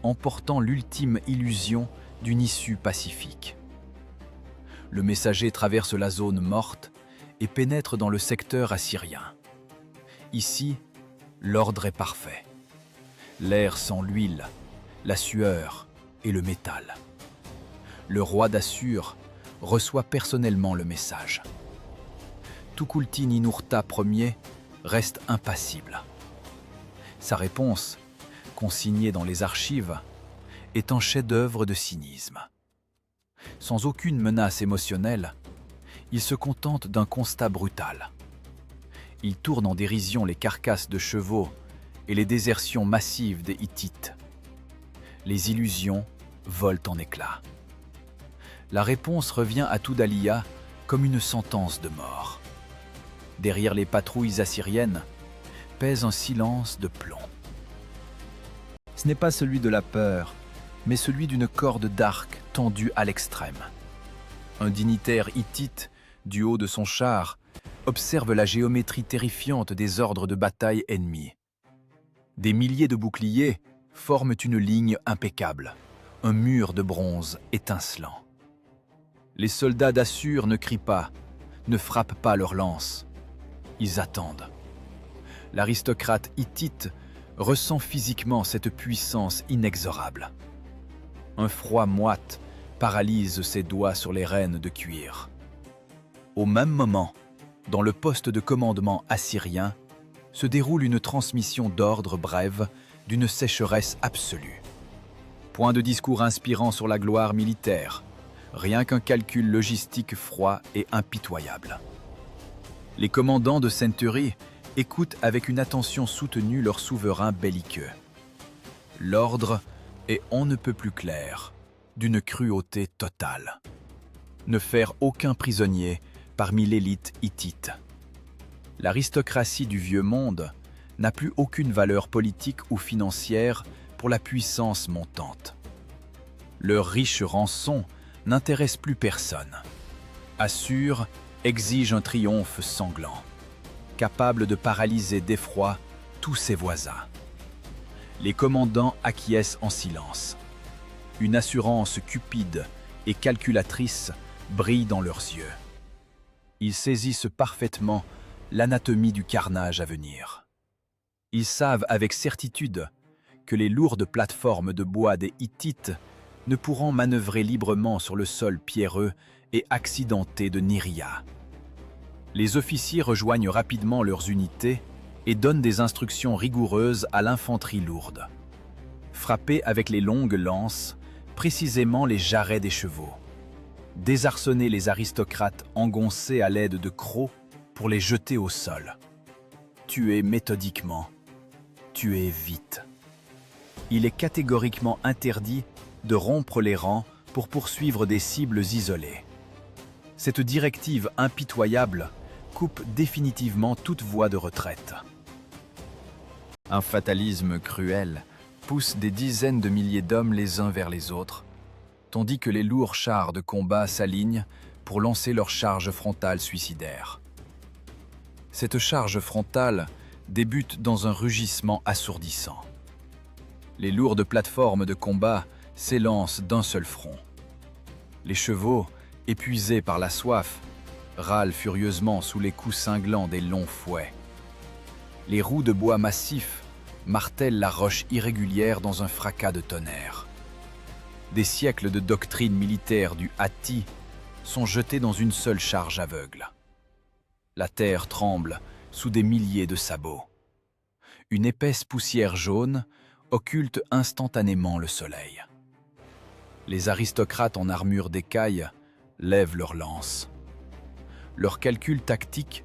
emportant l'ultime illusion d'une issue pacifique. Le messager traverse la zone morte et pénètre dans le secteur assyrien. Ici, l'ordre est parfait. L'air sent l'huile, la sueur et le métal. Le roi d'Assur reçoit personnellement le message. Tukulti-Ninurta Ier reste impassible. Sa réponse, consignée dans les archives, est un chef-d'œuvre de cynisme. Sans aucune menace émotionnelle, il se contente d'un constat brutal. Il tourne en dérision les carcasses de chevaux et les désertions massives des Hittites. Les illusions volent en éclats. La réponse revient à Tudhaliya comme une sentence de mort. Derrière les patrouilles assyriennes pèse un silence de plomb. Ce n'est pas celui de la peur, mais celui d'une corde d'arc tendue à l'extrême. Un dignitaire hittite, du haut de son char, observe la géométrie terrifiante des ordres de bataille ennemis. Des milliers de boucliers forment une ligne impeccable, un mur de bronze étincelant. Les soldats d'Assur ne crient pas, ne frappent pas leurs lances. Ils attendent. L'aristocrate hittite ressent physiquement cette puissance inexorable. Un froid moite paralyse ses doigts sur les rênes de cuir. Au même moment, dans le poste de commandement assyrien, se déroule une transmission d'ordre brève d'une sécheresse absolue. Point de discours inspirant sur la gloire militaire, rien qu'un calcul logistique froid et impitoyable. Les commandants de Century écoutent avec une attention soutenue leur souverain belliqueux. L'ordre est on ne peut plus clair, d'une cruauté totale. Ne faire aucun prisonnier parmi l'élite hittite. L'aristocratie du vieux monde n'a plus aucune valeur politique ou financière pour la puissance montante. Leurs riches rançons n'intéressent plus personne. Assur exige un triomphe sanglant, capable de paralyser d'effroi tous ses voisins. Les commandants acquiescent en silence. Une assurance cupide et calculatrice brille dans leurs yeux. Ils saisissent parfaitement l'anatomie du carnage à venir. Ils savent avec certitude que les lourdes plateformes de bois des Hittites ne pourront manœuvrer librement sur le sol pierreux et accidenté de Niria. Les officiers rejoignent rapidement leurs unités et donnent des instructions rigoureuses à l'infanterie lourde. Frapper avec les longues lances, précisément les jarrets des chevaux. Désarçonner les aristocrates engoncés à l'aide de crocs pour les jeter au sol. Tuer méthodiquement, tuer vite. Il est catégoriquement interdit de rompre les rangs pour poursuivre des cibles isolées. Cette directive impitoyable coupe définitivement toute voie de retraite. Un fatalisme cruel pousse des dizaines de milliers d'hommes les uns vers les autres, tandis que les lourds chars de combat s'alignent pour lancer leur charge frontale suicidaire. Cette charge frontale débute dans un rugissement assourdissant. Les lourdes plateformes de combat s'élancent d'un seul front. Les chevaux, épuisés par la soif, râlent furieusement sous les coups cinglants des longs fouets. Les roues de bois massif martèlent la roche irrégulière dans un fracas de tonnerre. Des siècles de doctrine militaire du Hatti sont jetés dans une seule charge aveugle. La terre tremble sous des milliers de sabots. Une épaisse poussière jaune occulte instantanément le soleil. Les aristocrates en armure d'écaille lèvent leurs lances. Leur calcul tactique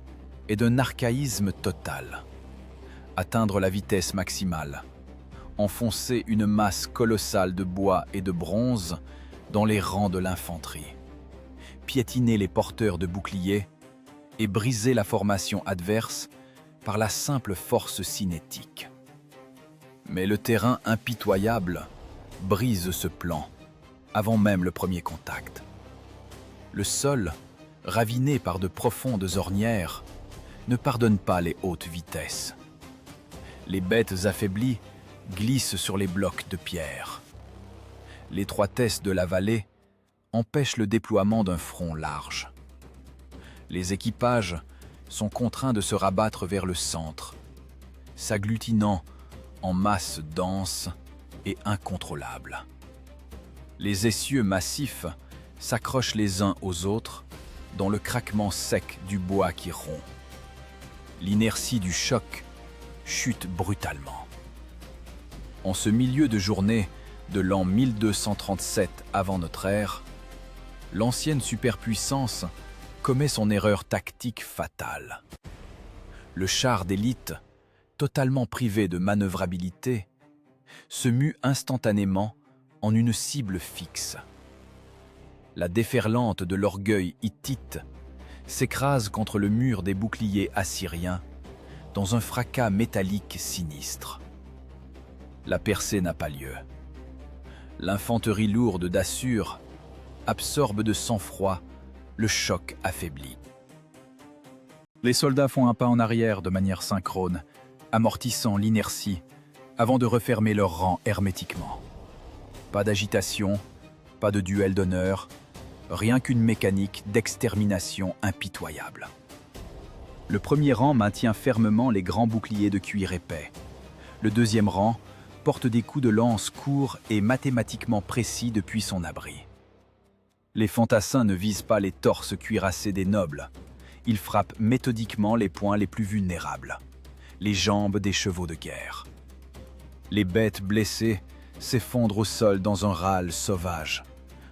est d'un archaïsme total. Atteindre la vitesse maximale, enfoncer une masse colossale de bois et de bronze dans les rangs de l'infanterie, piétiner les porteurs de boucliers et briser la formation adverse par la simple force cinétique. Mais le terrain impitoyable brise ce plan, avant même le premier contact. Le sol, raviné par de profondes ornières, ne pardonne pas les hautes vitesses. Les bêtes affaiblies glissent sur les blocs de pierre. L'étroitesse de la vallée empêche le déploiement d'un front large. Les équipages sont contraints de se rabattre vers le centre, s'agglutinant en masse dense et incontrôlable. Les essieux massifs s'accrochent les uns aux autres dans le craquement sec du bois qui rompt. L'inertie du choc chute brutalement. En ce milieu de journée de l'an 1237 avant notre ère, l'ancienne superpuissance commet son erreur tactique fatale. Le char d'élite, totalement privé de manœuvrabilité, se mue instantanément en une cible fixe. La déferlante de l'orgueil hittite s'écrase contre le mur des boucliers assyriens dans un fracas métallique sinistre. La percée n'a pas lieu. L'infanterie lourde d'Assur absorbe de sang-froid le choc affaibli. Les soldats font un pas en arrière de manière synchrone, amortissant l'inertie avant de refermer leurs rangs hermétiquement. Pas d'agitation, pas de duel d'honneur, rien qu'une mécanique d'extermination impitoyable. Le premier rang maintient fermement les grands boucliers de cuir épais. Le deuxième rang porte des coups de lance courts et mathématiquement précis depuis son abri. Les fantassins ne visent pas les torses cuirassés des nobles. Ils frappent méthodiquement les points les plus vulnérables, les jambes des chevaux de guerre. Les bêtes blessées s'effondrent au sol dans un râle sauvage,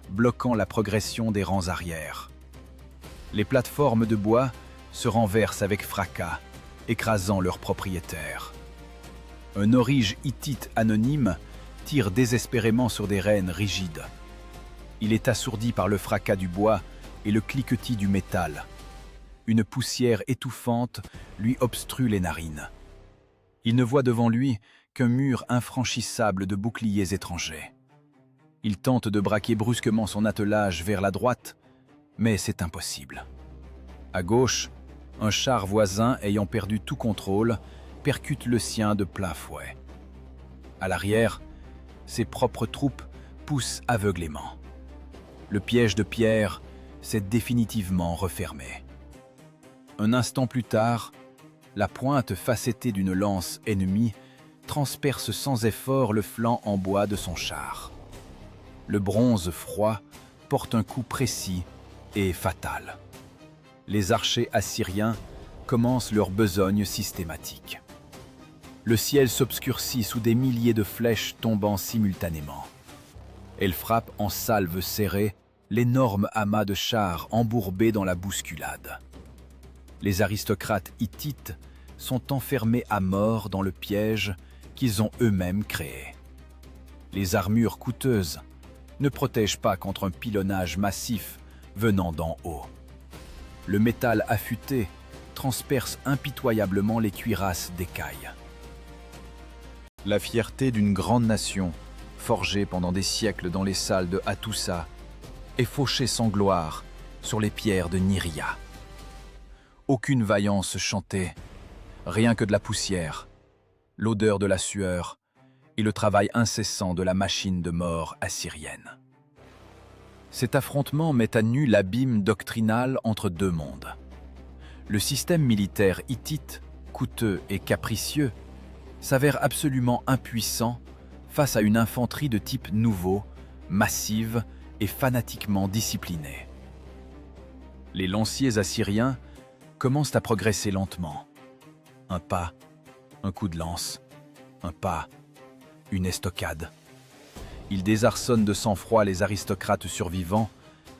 bloquant la progression des rangs arrière. Les plateformes de bois se renversent avec fracas, écrasant leurs propriétaires. Un aurige hittite anonyme tire désespérément sur des rênes rigides. Il est assourdi par le fracas du bois et le cliquetis du métal. Une poussière étouffante lui obstrue les narines. Il ne voit devant lui qu'un mur infranchissable de boucliers étrangers. Il tente de braquer brusquement son attelage vers la droite, mais c'est impossible. À gauche, un char voisin ayant perdu tout contrôle percute le sien de plein fouet. À l'arrière, ses propres troupes poussent aveuglément. Le piège de pierre s'est définitivement refermé. Un instant plus tard, la pointe facettée d'une lance ennemie transperce sans effort le flanc en bois de son char. Le bronze froid porte un coup précis et fatal. Les archers assyriens commencent leur besogne systématique. Le ciel s'obscurcit sous des milliers de flèches tombant simultanément. Elles frappent en salve serrée l'énorme amas de chars embourbés dans la bousculade. Les aristocrates hittites sont enfermés à mort dans le piège qu'ils ont eux-mêmes créé. Les armures coûteuses ne protègent pas contre un pilonnage massif venant d'en haut. Le métal affûté transperce impitoyablement les cuirasses d'écailles. La fierté d'une grande nation, forgée pendant des siècles dans les salles de Hattusa, est fauchée sans gloire sur les pierres de Nyria. Aucune vaillance chantée, rien que de la poussière, l'odeur de la sueur et le travail incessant de la machine de mort assyrienne. Cet affrontement met à nu l'abîme doctrinal entre deux mondes. Le système militaire hittite, coûteux et capricieux, s'avère absolument impuissant face à une infanterie de type nouveau, massive et fanatiquement disciplinée. Les lanciers assyriens commencent à progresser lentement. Un pas, un coup de lance, un pas, une estocade. Ils désarçonnent de sang-froid les aristocrates survivants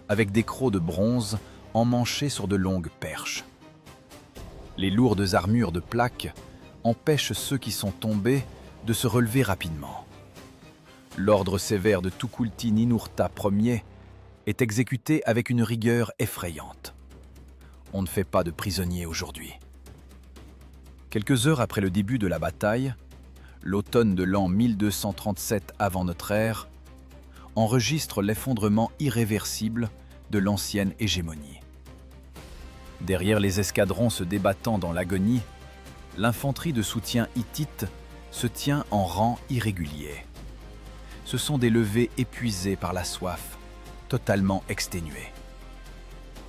avec des crocs de bronze emmanchés sur de longues perches. Les lourdes armures de plaques empêchent ceux qui sont tombés de se relever rapidement. L'ordre sévère de Tukulti-Ninurta Ier est exécuté avec une rigueur effrayante. On ne fait pas de prisonniers aujourd'hui. Quelques heures après le début de la bataille, l'automne de l'an 1237 avant notre ère enregistre l'effondrement irréversible de l'ancienne hégémonie. Derrière les escadrons se débattant dans l'agonie, l'infanterie de soutien hittite se tient en rang irrégulier. Ce sont des levées épuisées par la soif, totalement exténuées.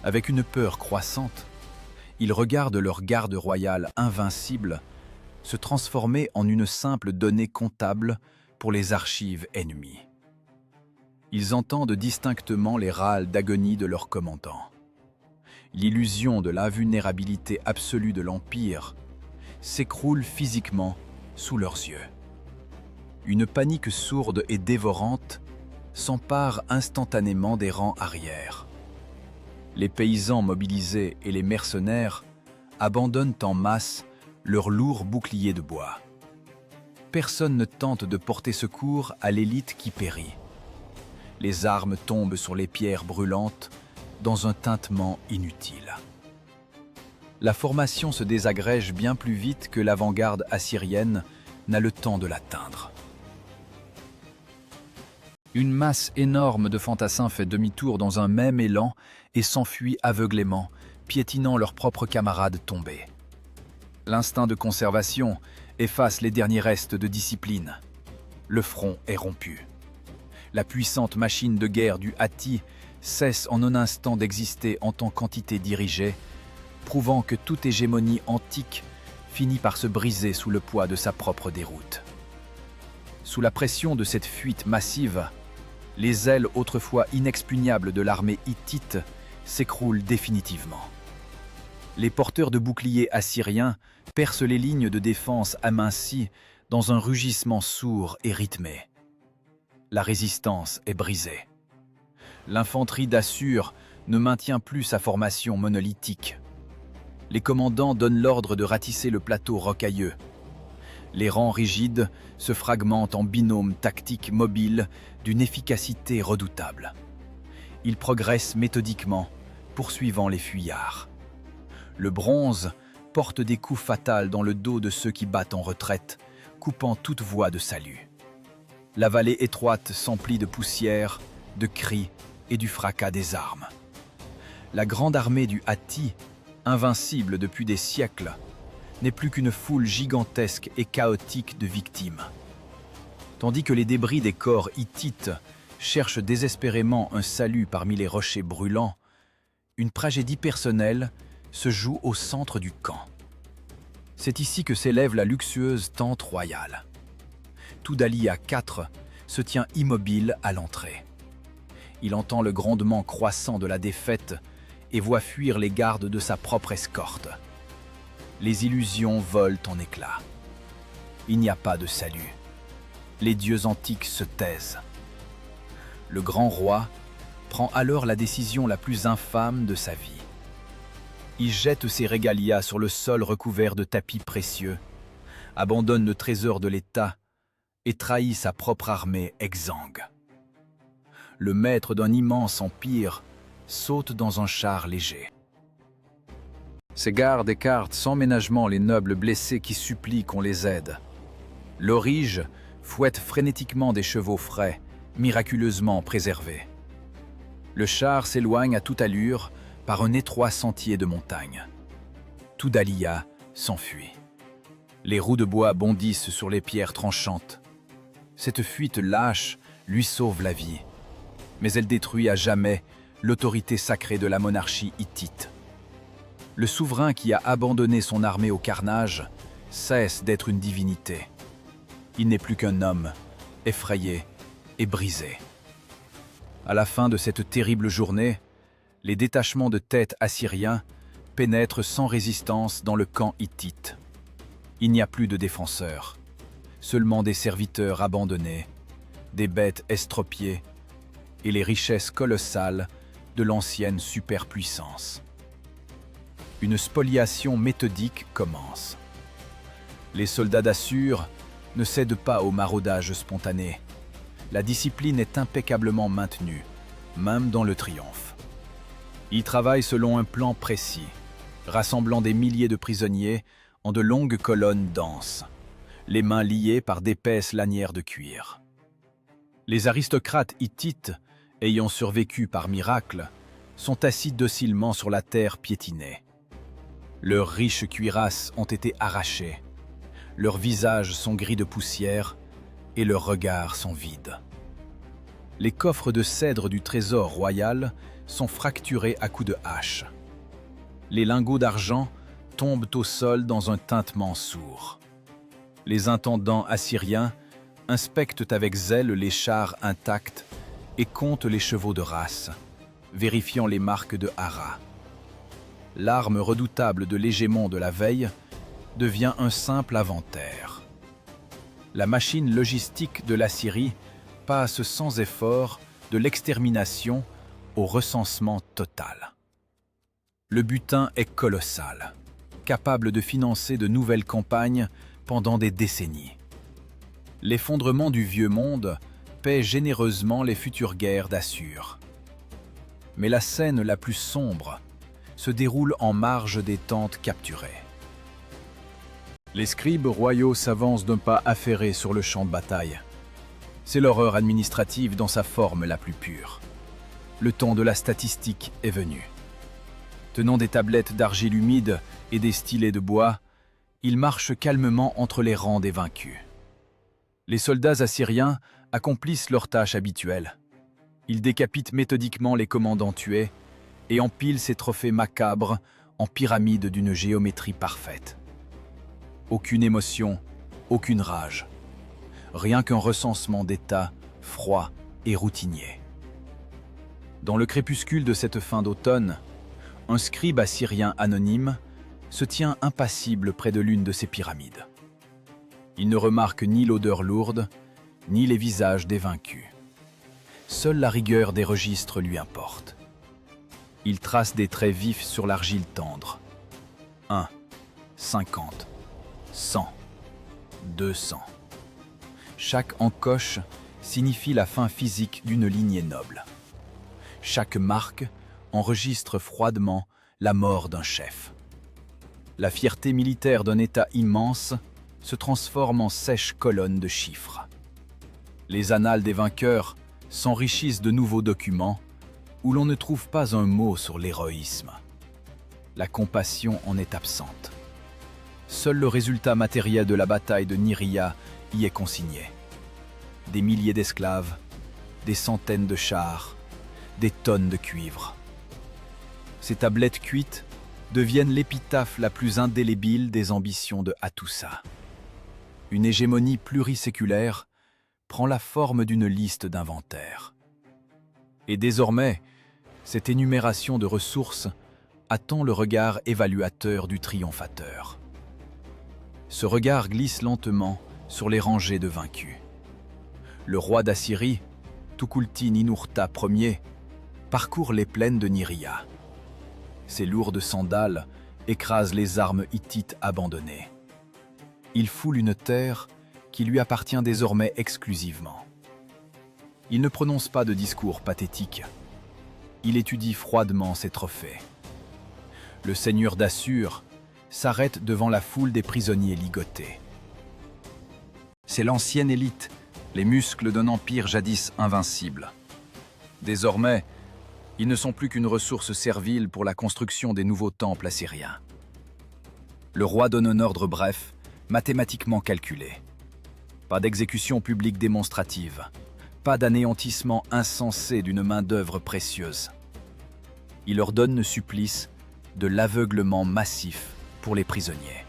Avec une peur croissante, ils regardent leur garde royale invincible se transformer en une simple donnée comptable pour les archives ennemies. Ils entendent distinctement les râles d'agonie de leurs commandants. L'illusion de l'invulnérabilité absolue de l'Empire s'écroule physiquement sous leurs yeux. Une panique sourde et dévorante s'empare instantanément des rangs arrière. Les paysans mobilisés et les mercenaires abandonnent en masse leurs lourds boucliers de bois. Personne ne tente de porter secours à l'élite qui périt. Les armes tombent sur les pierres brûlantes dans un tintement inutile. La formation se désagrège bien plus vite que l'avant-garde assyrienne n'a le temps de l'atteindre. Une masse énorme de fantassins fait demi-tour dans un même élan et s'enfuit aveuglément, piétinant leurs propres camarades tombés. L'instinct de conservation efface les derniers restes de discipline. Le front est rompu. La puissante machine de guerre du Hatti cesse en un instant d'exister en tant qu'entité dirigée, prouvant que toute hégémonie antique finit par se briser sous le poids de sa propre déroute. Sous la pression de cette fuite massive, les ailes autrefois inexpugnables de l'armée hittite s'écroulent définitivement. Les porteurs de boucliers assyriens percent les lignes de défense amincies dans un rugissement sourd et rythmé. La résistance est brisée. L'infanterie d'Assur ne maintient plus sa formation monolithique. Les commandants donnent l'ordre de ratisser le plateau rocailleux. Les rangs rigides se fragmentent en binômes tactiques mobiles d'une efficacité redoutable. Ils progressent méthodiquement, poursuivant les fuyards. Le bronze porte des coups fatals dans le dos de ceux qui battent en retraite, coupant toute voie de salut. La vallée étroite s'emplit de poussière, de cris et du fracas des armes. La grande armée du Hatti, invincible depuis des siècles, n'est plus qu'une foule gigantesque et chaotique de victimes. Tandis que les débris des corps hittites cherchent désespérément un salut parmi les rochers brûlants, une tragédie personnelle se joue au centre du camp. C'est ici que s'élève la luxueuse tente royale. Tudaliya IV se tient immobile à l'entrée. Il entend le grondement croissant de la défaite et voit fuir les gardes de sa propre escorte. Les illusions volent en éclats. Il n'y a pas de salut. Les dieux antiques se taisent. Le grand roi prend alors la décision la plus infâme de sa vie. Il jette ses régalias sur le sol recouvert de tapis précieux, abandonne le trésor de l'État et trahit sa propre armée exsangue. Le maître d'un immense empire saute dans un char léger. Ses gardes écartent sans ménagement les nobles blessés qui supplient qu'on les aide. L'Aurige fouette frénétiquement des chevaux frais, miraculeusement préservés. Le char s'éloigne à toute allure par un étroit sentier de montagne. Tudaliya s'enfuit. Les roues de bois bondissent sur les pierres tranchantes. Cette fuite lâche lui sauve la vie, mais elle détruit à jamais l'autorité sacrée de la monarchie hittite. Le souverain qui a abandonné son armée au carnage cesse d'être une divinité. Il n'est plus qu'un homme, effrayé et brisé. À la fin de cette terrible journée, les détachements de têtes assyriens pénètrent sans résistance dans le camp hittite. Il n'y a plus de défenseurs, seulement des serviteurs abandonnés, des bêtes estropiées et les richesses colossales de l'ancienne superpuissance. Une spoliation méthodique commence. Les soldats d'Assur ne cèdent pas au maraudage spontané. La discipline est impeccablement maintenue, même dans le triomphe. Ils travaillent selon un plan précis, rassemblant des milliers de prisonniers en de longues colonnes denses, les mains liées par d'épaisses lanières de cuir. Les aristocrates hittites, ayant survécu par miracle, sont assis docilement sur la terre piétinée. Leurs riches cuirasses ont été arrachées, leurs visages sont gris de poussière et leurs regards sont vides. Les coffres de cèdre du trésor royal sont fracturés à coups de hache. Les lingots d'argent tombent au sol dans un tintement sourd. Les intendants assyriens inspectent avec zèle les chars intacts et comptent les chevaux de race, vérifiant les marques de haras. L'arme redoutable de l'hégémon de la veille devient un simple inventaire. La machine logistique de l'Assyrie passe sans effort de l'extermination au recensement total. Le butin est colossal, capable de financer de nouvelles campagnes pendant des décennies. L'effondrement du vieux monde paie généreusement les futures guerres d'Assur. Mais la scène la plus sombre se déroule en marge des tentes capturées. Les scribes royaux s'avancent d'un pas affairé sur le champ de bataille. C'est l'horreur administrative dans sa forme la plus pure. Le temps de la statistique est venu. Tenant des tablettes d'argile humide et des stylets de bois, ils marchent calmement entre les rangs des vaincus. Les soldats assyriens accomplissent leur tâche habituelle. Ils décapitent méthodiquement les commandants tués et empilent ces trophées macabres en pyramide d'une géométrie parfaite. Aucune émotion, aucune rage. Rien qu'un recensement d'état froid et routinier. Dans le crépuscule de cette fin d'automne, un scribe assyrien anonyme se tient impassible près de l'une de ces pyramides. Il ne remarque ni l'odeur lourde, ni les visages des vaincus. Seule la rigueur des registres lui importe. Il trace des traits vifs sur l'argile tendre. 1, 50, 100, 200. Chaque encoche signifie la fin physique d'une lignée noble. Chaque marque enregistre froidement la mort d'un chef. La fierté militaire d'un État immense se transforme en sèche colonne de chiffres. Les annales des vainqueurs s'enrichissent de nouveaux documents où l'on ne trouve pas un mot sur l'héroïsme. La compassion en est absente. Seul le résultat matériel de la bataille de Nyria y est consigné. Des milliers d'esclaves, des centaines de chars, des tonnes de cuivre. Ces tablettes cuites deviennent l'épitaphe la plus indélébile des ambitions de Hattusa. Une hégémonie pluriséculaire prend la forme d'une liste d'inventaire. Et désormais, cette énumération de ressources attend le regard évaluateur du triomphateur. Ce regard glisse lentement sur les rangées de vaincus. Le roi d'Assyrie, Tukulti-Ninurta Ier, parcourt les plaines de Nyria. Ses lourdes sandales écrasent les armes hittites abandonnées. Il foule une terre qui lui appartient désormais exclusivement. Il ne prononce pas de discours pathétique. Il étudie froidement ses trophées. Le seigneur d'Assur s'arrête devant la foule des prisonniers ligotés. C'est l'ancienne élite, les muscles d'un empire jadis invincible. Désormais, ils ne sont plus qu'une ressource servile pour la construction des nouveaux temples assyriens. Le roi donne un ordre bref, mathématiquement calculé. Pas d'exécution publique démonstrative, pas d'anéantissement insensé d'une main-d'œuvre précieuse. Il ordonne le supplice de l'aveuglement massif pour les prisonniers.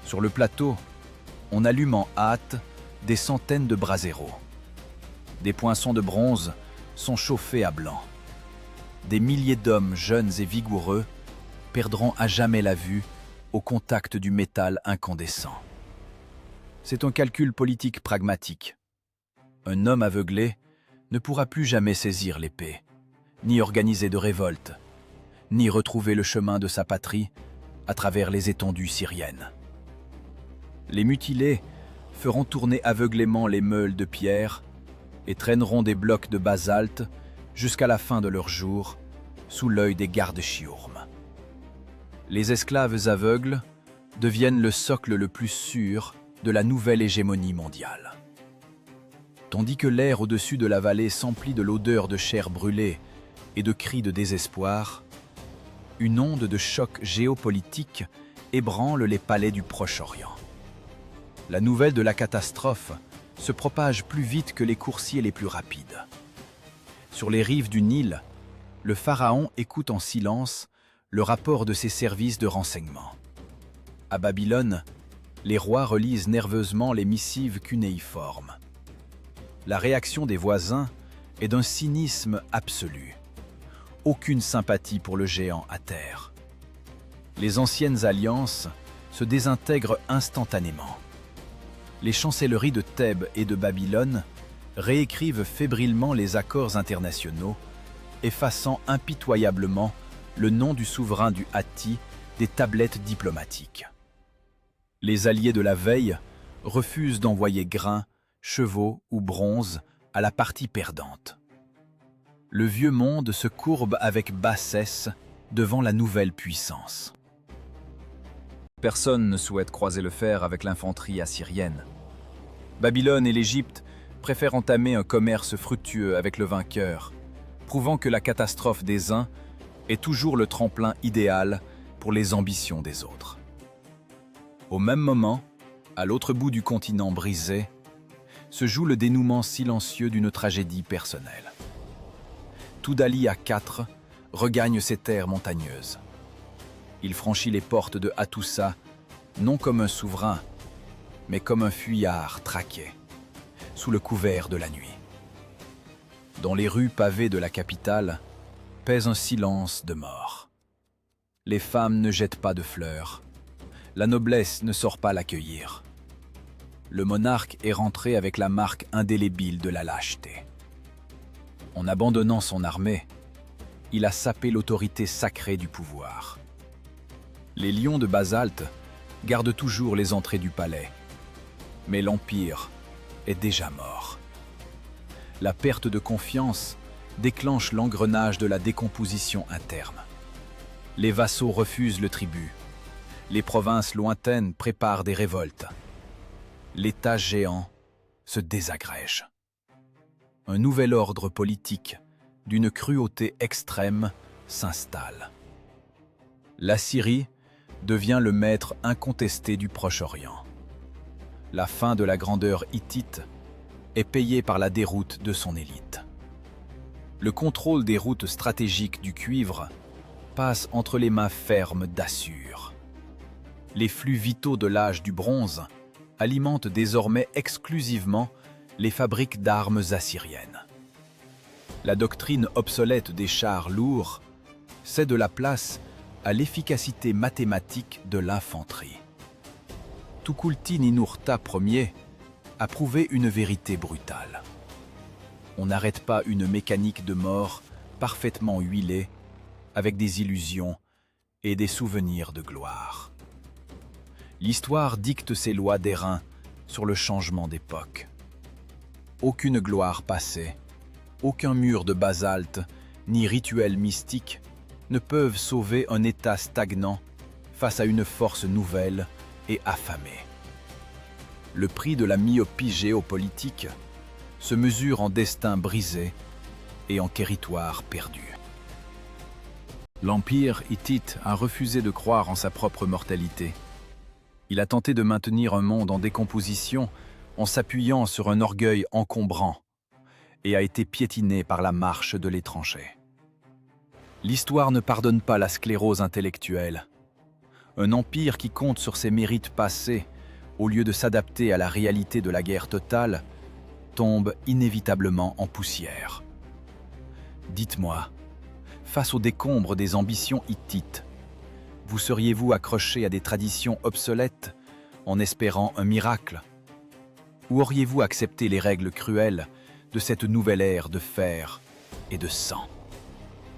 Sur le plateau, on allume en hâte des centaines de braseros. Des poinçons de bronze sont chauffés à blanc. Des milliers d'hommes jeunes et vigoureux perdront à jamais la vue au contact du métal incandescent. C'est un calcul politique pragmatique. Un homme aveuglé ne pourra plus jamais saisir l'épée, ni organiser de révolte, ni retrouver le chemin de sa patrie à travers les étendues syriennes. Les mutilés feront tourner aveuglément les meules de pierre et traîneront des blocs de basalte jusqu'à la fin de leur jour, sous l'œil des gardes chiourmes. Les esclaves aveugles deviennent le socle le plus sûr de la nouvelle hégémonie mondiale. Tandis que l'air au-dessus de la vallée s'emplit de l'odeur de chair brûlée et de cris de désespoir, une onde de choc géopolitique ébranle les palais du Proche-Orient. La nouvelle de la catastrophe se propage plus vite que les coursiers les plus rapides. Sur les rives du Nil, le pharaon écoute en silence le rapport de ses services de renseignement. À Babylone, les rois relisent nerveusement les missives cunéiformes. La réaction des voisins est d'un cynisme absolu. Aucune sympathie pour le géant à terre. Les anciennes alliances se désintègrent instantanément. Les chancelleries de Thèbes et de Babylone réécrivent fébrilement les accords internationaux, effaçant impitoyablement le nom du souverain du Hatti des tablettes diplomatiques. Les alliés de la veille refusent d'envoyer grains, chevaux ou bronze à la partie perdante. Le vieux monde se courbe avec bassesse devant la nouvelle puissance. Personne ne souhaite croiser le fer avec l'infanterie assyrienne. Babylone et l'Égypte préfèrent entamer un commerce fructueux avec le vainqueur, prouvant que la catastrophe des uns est toujours le tremplin idéal pour les ambitions des autres. Au même moment, à l'autre bout du continent brisé, se joue le dénouement silencieux d'une tragédie personnelle. Toudali IV regagne ses terres montagneuses. Il franchit les portes de Hattusa, non comme un souverain, mais comme un fuyard traqué, sous le couvert de la nuit. Dans les rues pavées de la capitale, pèse un silence de mort. Les femmes ne jettent pas de fleurs, la noblesse ne sort pas l'accueillir. Le monarque est rentré avec la marque indélébile de la lâcheté. En abandonnant son armée, il a sapé l'autorité sacrée du pouvoir. Les lions de basalte gardent toujours les entrées du palais, mais l'Empire est déjà mort. La perte de confiance déclenche l'engrenage de la décomposition interne. Les vassaux refusent le tribut. Les provinces lointaines préparent des révoltes. L'État géant se désagrège. Un nouvel ordre politique d'une cruauté extrême s'installe. L'Assyrie devient le maître incontesté du Proche-Orient. La fin de la grandeur hittite est payée par la déroute de son élite. Le contrôle des routes stratégiques du cuivre passe entre les mains fermes d'Assur. Les flux vitaux de l'âge du bronze alimentent désormais exclusivement les fabriques d'armes assyriennes. La doctrine obsolète des chars lourds cède la place à l'efficacité mathématique de l'infanterie. Tukulti-Ninurta Ier a prouvé une vérité brutale. On n'arrête pas une mécanique de mort parfaitement huilée avec des illusions et des souvenirs de gloire. L'histoire dicte ses lois d'airain sur le changement d'époque. Aucune gloire passée, aucun mur de basalte, ni rituel mystique ne peuvent sauver un état stagnant face à une force nouvelle et affamée. Le prix de la myopie géopolitique se mesure en destin brisé et en territoire perdu. L'Empire hittite a refusé de croire en sa propre mortalité. Il a tenté de maintenir un monde en décomposition en s'appuyant sur un orgueil encombrant et a été piétiné par la marche de l'étranger. L'histoire ne pardonne pas la sclérose intellectuelle. Un empire qui compte sur ses mérites passés, au lieu de s'adapter à la réalité de la guerre totale, tombe inévitablement en poussière. Dites-moi, face aux décombres des ambitions hittites, vous seriez-vous accroché à des traditions obsolètes en espérant un miracle? Ou auriez-vous accepté les règles cruelles de cette nouvelle ère de fer et de sang?